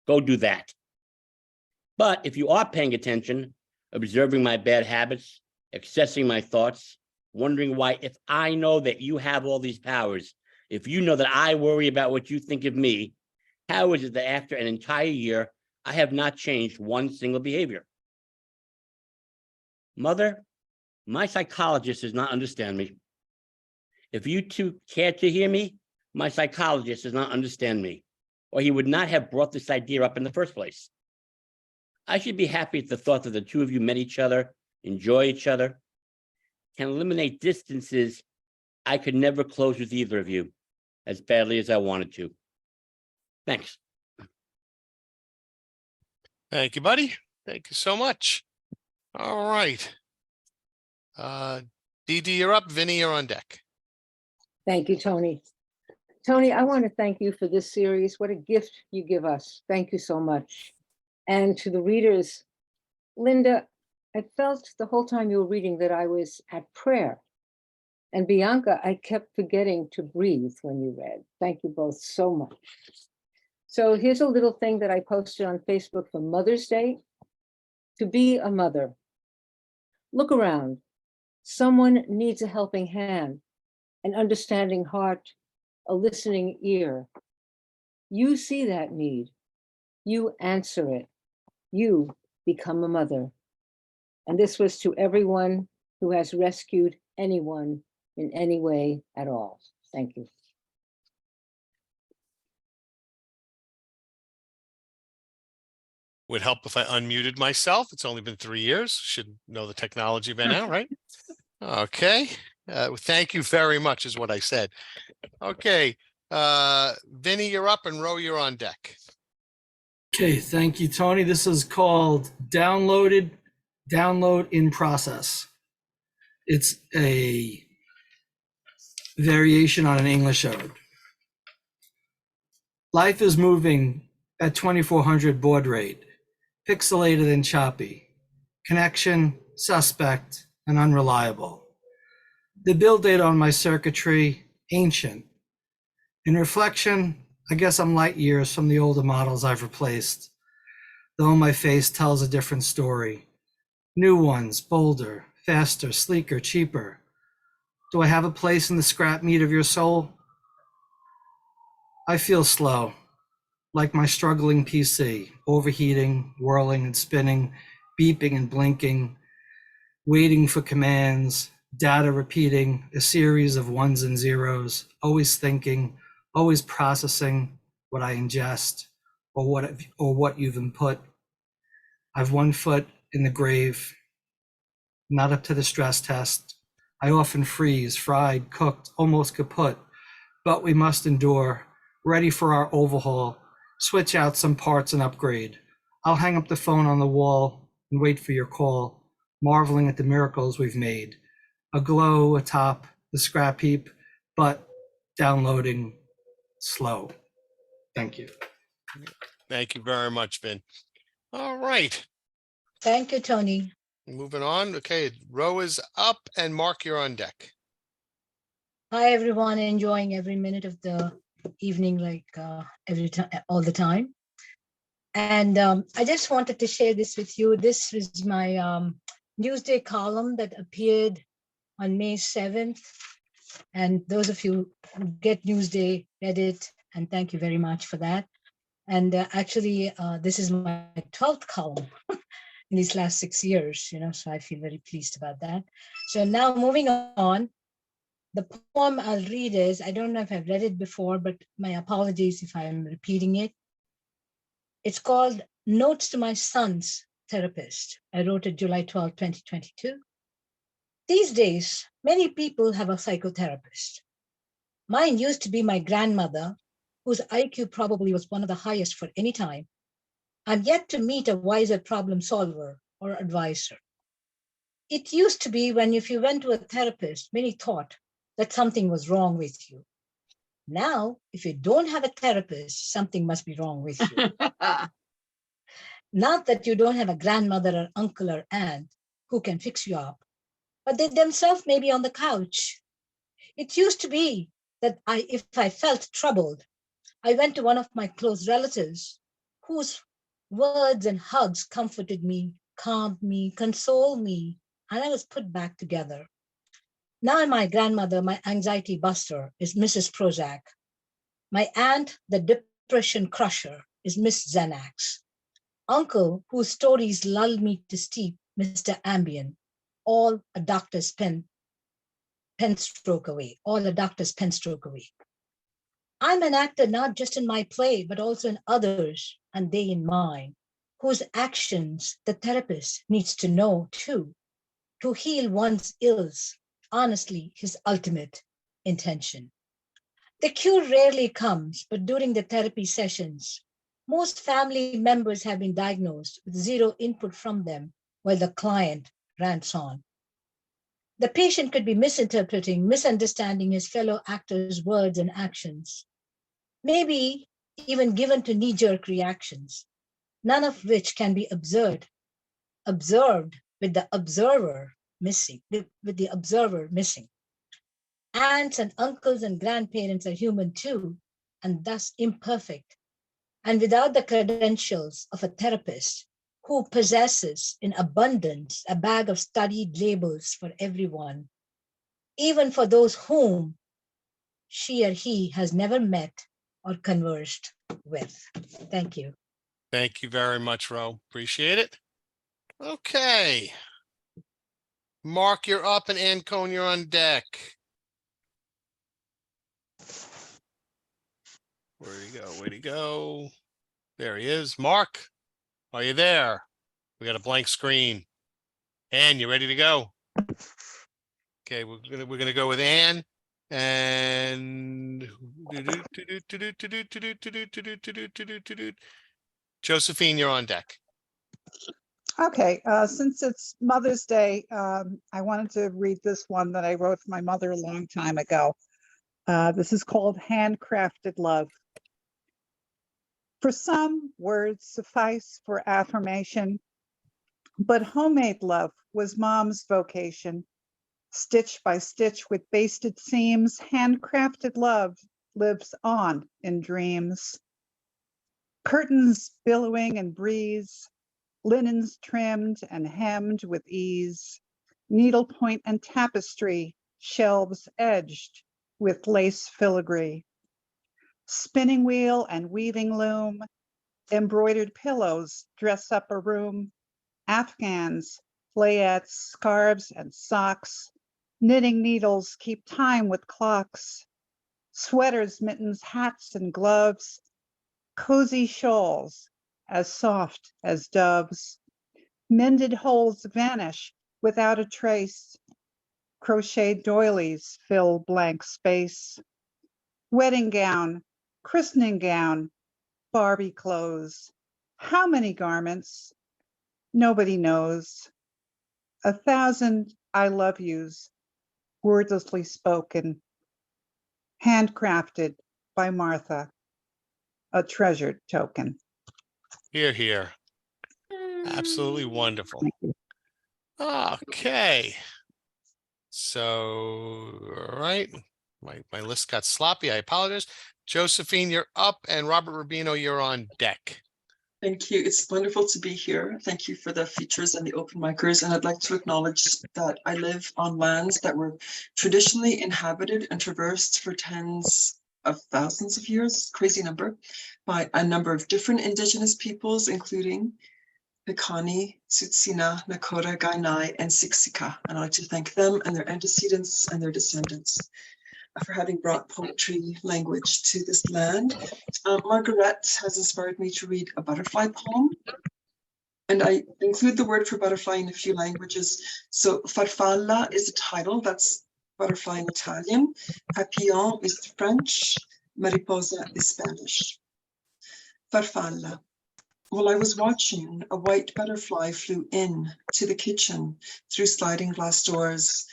Go do that. But if you are paying attention, observing my bad habits, accessing my thoughts, wondering why, if I know that you have all these powers, if you know that I worry about what you think of me, how is it that after an entire year, I have not changed one single behavior? Mother, my psychologist does not understand me. If you two care to hear me, my psychologist does not understand me, or he would not have brought this idea up in the first place. I should be happy at the thought that the two of you met each other, enjoy each other, can eliminate distances I could never close with either of you as badly as I wanted to. Thanks. Thank you, buddy. Thank you so much. All right. Dee Dee, you're up. Vinny, you're on deck. Thank you, Tony. Tony, I want to thank you for this series. What a gift you give us. Thank you so much. And to the readers, Linda, I felt the whole time you were reading that I was at prayer. And Bianca, I kept forgetting to breathe when you read. Thank you both so much. So here's a little thing that I posted on Facebook for Mother's Day. To be a mother. Look around. Someone needs a helping hand, an understanding heart, a listening ear. You see that need. You answer it. You become a mother. And this was to everyone who has rescued anyone in any way at all. Thank you. Would help if I unmuted myself. It's only been 3 years. Should know the technology by now, right? Okay. Thank you very much is what I said. Okay. Vinny, you're up, and Ro, you're on deck. Okay, thank you, Tony. This is called Download in Process. It's a variation on an English ode. Life is moving at 2400 baud rate, pixelated and choppy, connection suspect and unreliable. The build date on my circuitry, ancient. In reflection, I guess I'm light years from the older models I've replaced, though my face tells a different story. New ones, bolder, faster, sleeker, cheaper. Do I have a place in the scrap meat of your soul? I feel slow, like my struggling PC, overheating, whirling and spinning, beeping and blinking, waiting for commands, data repeating, a series of ones and zeros, always thinking, always processing what I ingest or what you've input. I've one foot in the grave, not up to the stress test. I often freeze, fried, cooked, almost kaput, but we must endure, ready for our overhaul, switch out some parts and upgrade. I'll hang up the phone on the wall and wait for your call, marveling at the miracles we've made. A glow atop the scrap heap, but downloading slow. Thank you. Thank you very much, Vin. All right, Thank you, Tony. moving on. Okay, row is up and Mark, you're on deck. Hi, everyone. Enjoying every minute of the evening, like every time, all the time. And I just wanted to share this with you. This was my Newsday column that appeared on May 7th. And those of you who get Newsday, read it, and thank you very much for that. And actually, this is my 12th column in these last 6 years, so I feel very pleased about that. So now moving on, the poem I'll read is, I don't know if I've read it before, but my apologies if I am repeating it. It's called Notes to My Son's Therapist. I wrote it July 12, 2022. These days, many people have a psychotherapist. Mine used to be my grandmother, whose IQ probably was one of the highest for any time. I'm yet to meet a wiser problem solver or advisor. It used to be when if you went to a therapist, many thought that something was wrong with you. Now, if you don't have a therapist, something must be wrong with you. Not that you don't have a grandmother or uncle or aunt who can fix you up, but they themselves may be on the couch. It used to be that if I felt troubled, I went to one of my close relatives whose words and hugs comforted me, calmed me, consoled me, and I was put back together. Now my grandmother, my anxiety buster, is Mrs. Prozac. My aunt, the depression crusher, is Miss Xanax. Uncle, whose stories lulled me to sleep, Mr. Ambien, all a doctor's pen stroke away, all a doctor's pen stroke away. I'm an actor not just in my play, but also in others, and they in mine, whose actions the therapist needs to know too, to heal one's ills, honestly, his ultimate intention. The cure rarely comes, but during the therapy sessions, most family members have been diagnosed with zero input from them while the client rants on. The patient could be misinterpreting, misunderstanding his fellow actor's words and actions, maybe even given to knee-jerk reactions, none of which can be observed with the observer missing. Aunts and uncles and grandparents are human too, and thus imperfect, and without the credentials of a therapist who possesses in abundance a bag of studied labels for everyone, even for those whom she or he has never met or conversed with. Thank you. Thank you very much, Ro. Appreciate it. Okay. Mark, you're up, and Ancone, you're on deck. Where'd he go? Where'd he go? There he is. Mark, are you there? We got a blank screen. Anne, you ready to go? Okay, we're gonna go with Anne. And Josephine, you're on deck. Okay, since it's Mother's Day, I wanted to read this one that I wrote for my mother a long time ago. This is called Handcrafted Love. For some, words suffice for affirmation, but homemade love was Mom's vocation. Stitch by stitch with basted seams, handcrafted love lives on in dreams. Curtains billowing in breeze, linens trimmed and hemmed with ease, needlepoint and tapestry, shelves edged with lace filigree. Spinning wheel and weaving loom, embroidered pillows dress up a room, afghans, playettes, scarves, and socks, knitting needles keep time with clocks. Sweaters, mittens, hats, and gloves, cozy shawls as soft as doves. Mended holes vanish without a trace. Crocheted doilies fill blank space. Wedding gown, christening gown, Barbie clothes. How many garments? Nobody knows. 1,000 I love yous, wordlessly spoken, handcrafted by Martha, a treasured token. Here, here. Absolutely wonderful. Okay. So, all right. My list got sloppy. I apologize. Josephine, you're up, and Robert Rubino, you're on deck. Thank you. It's wonderful to be here. Thank you for the features and the open micers. And I'd like to acknowledge that I live on lands that were traditionally inhabited and traversed for tens of thousands of years, crazy number, by a number of different indigenous peoples, including Piikani, Tsuut'ina, Nakota, Kainai, and Siksika. And I'd like to thank them and their antecedents and their descendants for having brought poetry language to this land. Margaret has inspired me to read a butterfly poem, and I include the word for butterfly in a few languages. So farfalla is the title, that's butterfly in Italian. Papillon is French. Mariposa is Spanish. Farfalla. While I was watching, a white butterfly flew in to the kitchen through sliding glass doors.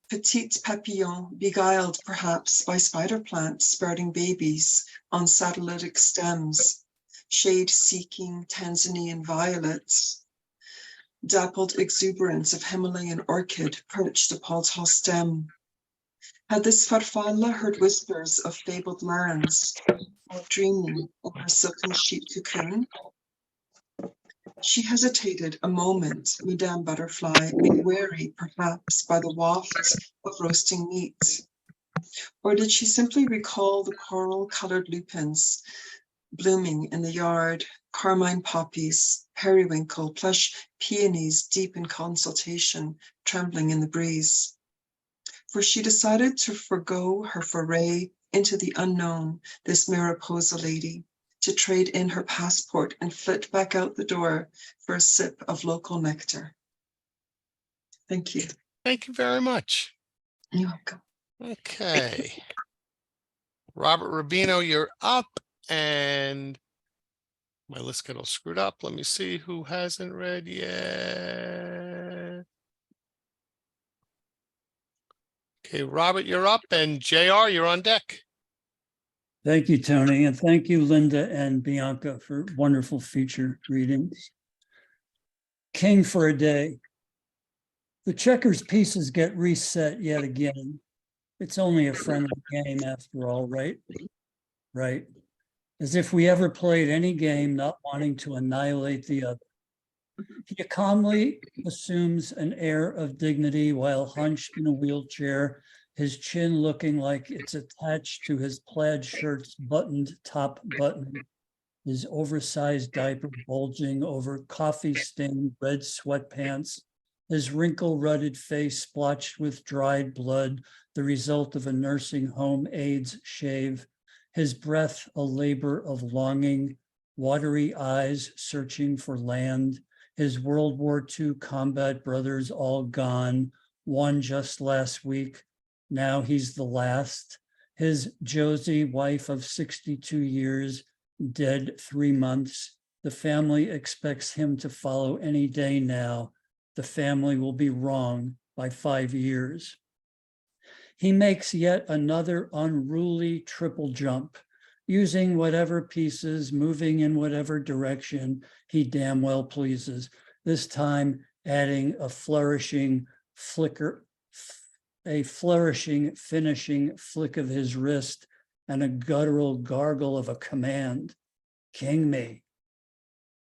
Petite papillon, beguiled perhaps by spider plants sprouting babies on satellitic stems, shade-seeking Tanzanian violets, dappled exuberance of Himalayan orchid perched upon tall stem. Had this farfalla heard whispers of fabled lands, or dreaming in her silken sheep cocoon? She hesitated a moment, Madame Butterfly, made wary perhaps by the waft of roasting meat. Or did she simply recall the coral-colored lupins blooming in the yard, carmine poppies, periwinkle, plush peonies deep in consultation, trembling in the breeze? For she decided to forgo her foray into the unknown, this Mariposa lady, to trade in her passport and flit back out the door for a sip of local nectar. Thank you. Thank you very much. You're welcome. Okay. Robert Rubino, you're up, and my list got all screwed up. Let me see who hasn't read yet. Okay, Robert, you're up, and JR, you're on deck. Thank you, Tony, and thank you, Linda and Bianca, for wonderful feature readings. King for a day. The checkers pieces get reset yet again. It's only a friendly game after all, right? Right. As if we ever played any game not wanting to annihilate the other. He calmly assumes an air of dignity while hunched in a wheelchair, his chin looking like it's attached to his plaid shirt's buttoned top button, his oversized diaper bulging over coffee-stained red sweatpants, his wrinkle-rutted face splotched with dried blood, the result of a nursing home aide's shave, his breath a labor of longing, watery eyes searching for land, his World War II combat brothers all gone, one just last week, now he's the last, his Josie, wife of 62 years, dead 3 months. The family expects him to follow any day now. The family will be wrong by 5 years. He makes yet another unruly triple jump, using whatever pieces, moving in whatever direction he damn well pleases, this time adding a flourishing finishing flick of his wrist and a guttural gargle of a command. King me.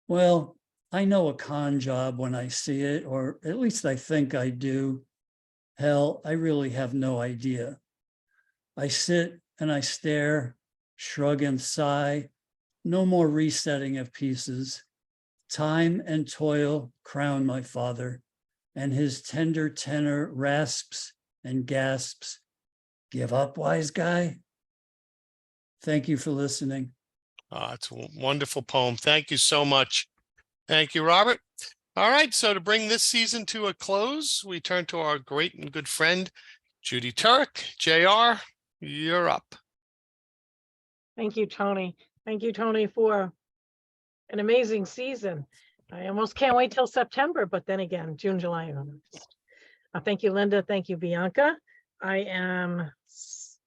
Well, I know a con job when I see it, or at least I think I do. Hell, I really have no idea. I sit and I stare, shrug and sigh. No more resetting of pieces. Time and toil crown my father, and his tender tenor rasps and gasps. Give up, wise guy? Thank you for listening. It's a wonderful poem. Thank you so much. Thank you, Robert. All right, so to bring this season to a close, we turn to our great and good friend, Judy Turk. JR, you're up. Thank you, Tony. Thank you, Tony, for an amazing season. I almost can't wait till September, but then again, June, July, and August. Thank you, Linda. Thank you, Bianca. I am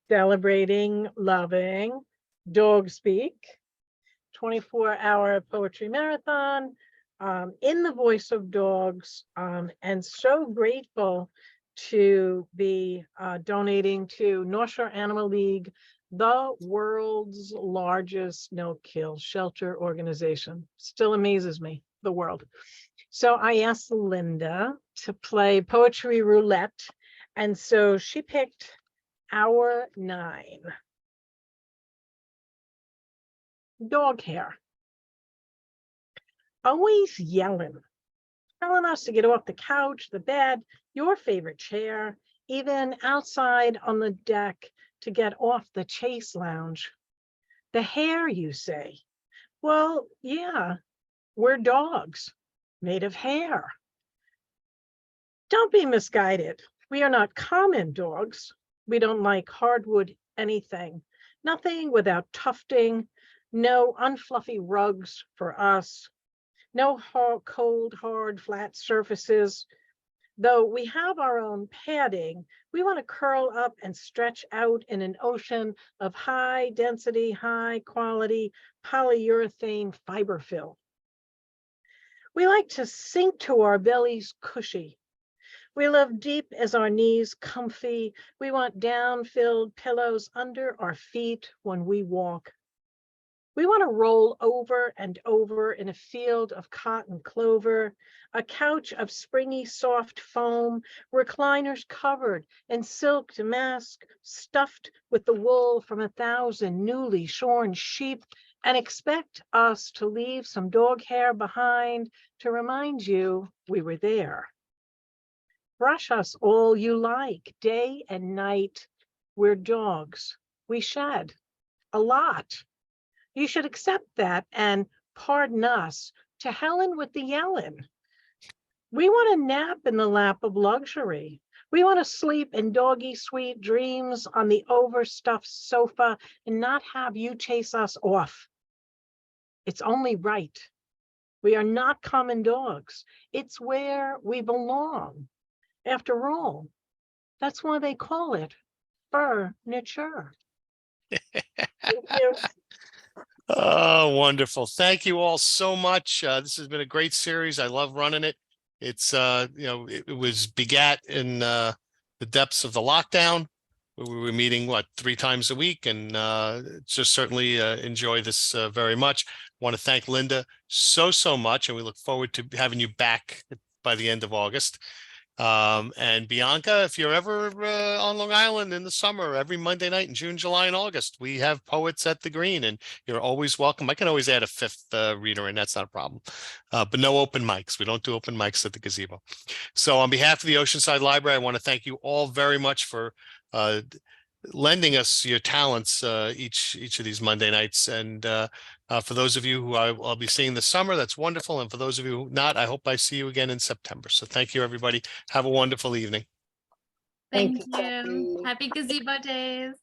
celebrating, loving Dog Speak, 24-hour poetry marathon in the voice of dogs, and so grateful to be donating to North Shore Animal League, the world's largest no-kill shelter organization. Still amazes me, the world. So I asked Linda to play poetry roulette, and so she picked hour 9. Dog hair. Always yelling, telling us to get off the couch, the bed, your favorite chair, even outside on the deck to get off the chase lounge. The hair, you say? Well, yeah, we're dogs made of hair. Don't be misguided. We are not common dogs. We don't like hardwood anything. Nothing without tufting, no unfluffy rugs for us, no cold, hard, flat surfaces. Though we have our own padding, we want to curl up and stretch out in an ocean of high density, high quality polyurethane fiber fill. We like to sink to our bellies cushy. We love deep as our knees comfy. We want down-filled pillows under our feet when we walk. We want to roll over and over in a field of cotton clover, a couch of springy soft foam, recliners covered in silk damask, stuffed with the wool from 1,000 newly shorn sheep, and expect us to leave some dog hair behind to remind you we were there. Brush us all you like, day and night. We're dogs. We shed a lot. You should accept that and pardon us. To Helen with the yelling. We want to nap in the lap of luxury. We want to sleep in doggy sweet dreams on the overstuffed sofa and not have you chase us off. It's only right. We are not common dogs. It's where we belong. After all, that's why they call it furniture. Thank you. Oh, wonderful. Thank you all so much. This has been a great series. I love running it. It's, it was begat in the depths of the lockdown. We were meeting, 3 times a week, and just certainly enjoy this very much. Want to thank Linda so much, and we look forward to having you back by the end of August. And Bianca, if you're ever on Long Island in the summer, every Monday night in June, July, and August, we have Poets at the Green, and you're always welcome. I can always add a 5th reader, and that's not a problem. But no open mics. We don't do open mics at the gazebo. So on behalf of the Oceanside Library, I want to thank you all very much for lending us your talents each of these Monday nights. And for those of you who I'll be seeing this summer, that's wonderful. And for those of you who not, I hope I see you again in September. So thank you, everybody. Have a wonderful evening. Thank you. Happy gazebo days.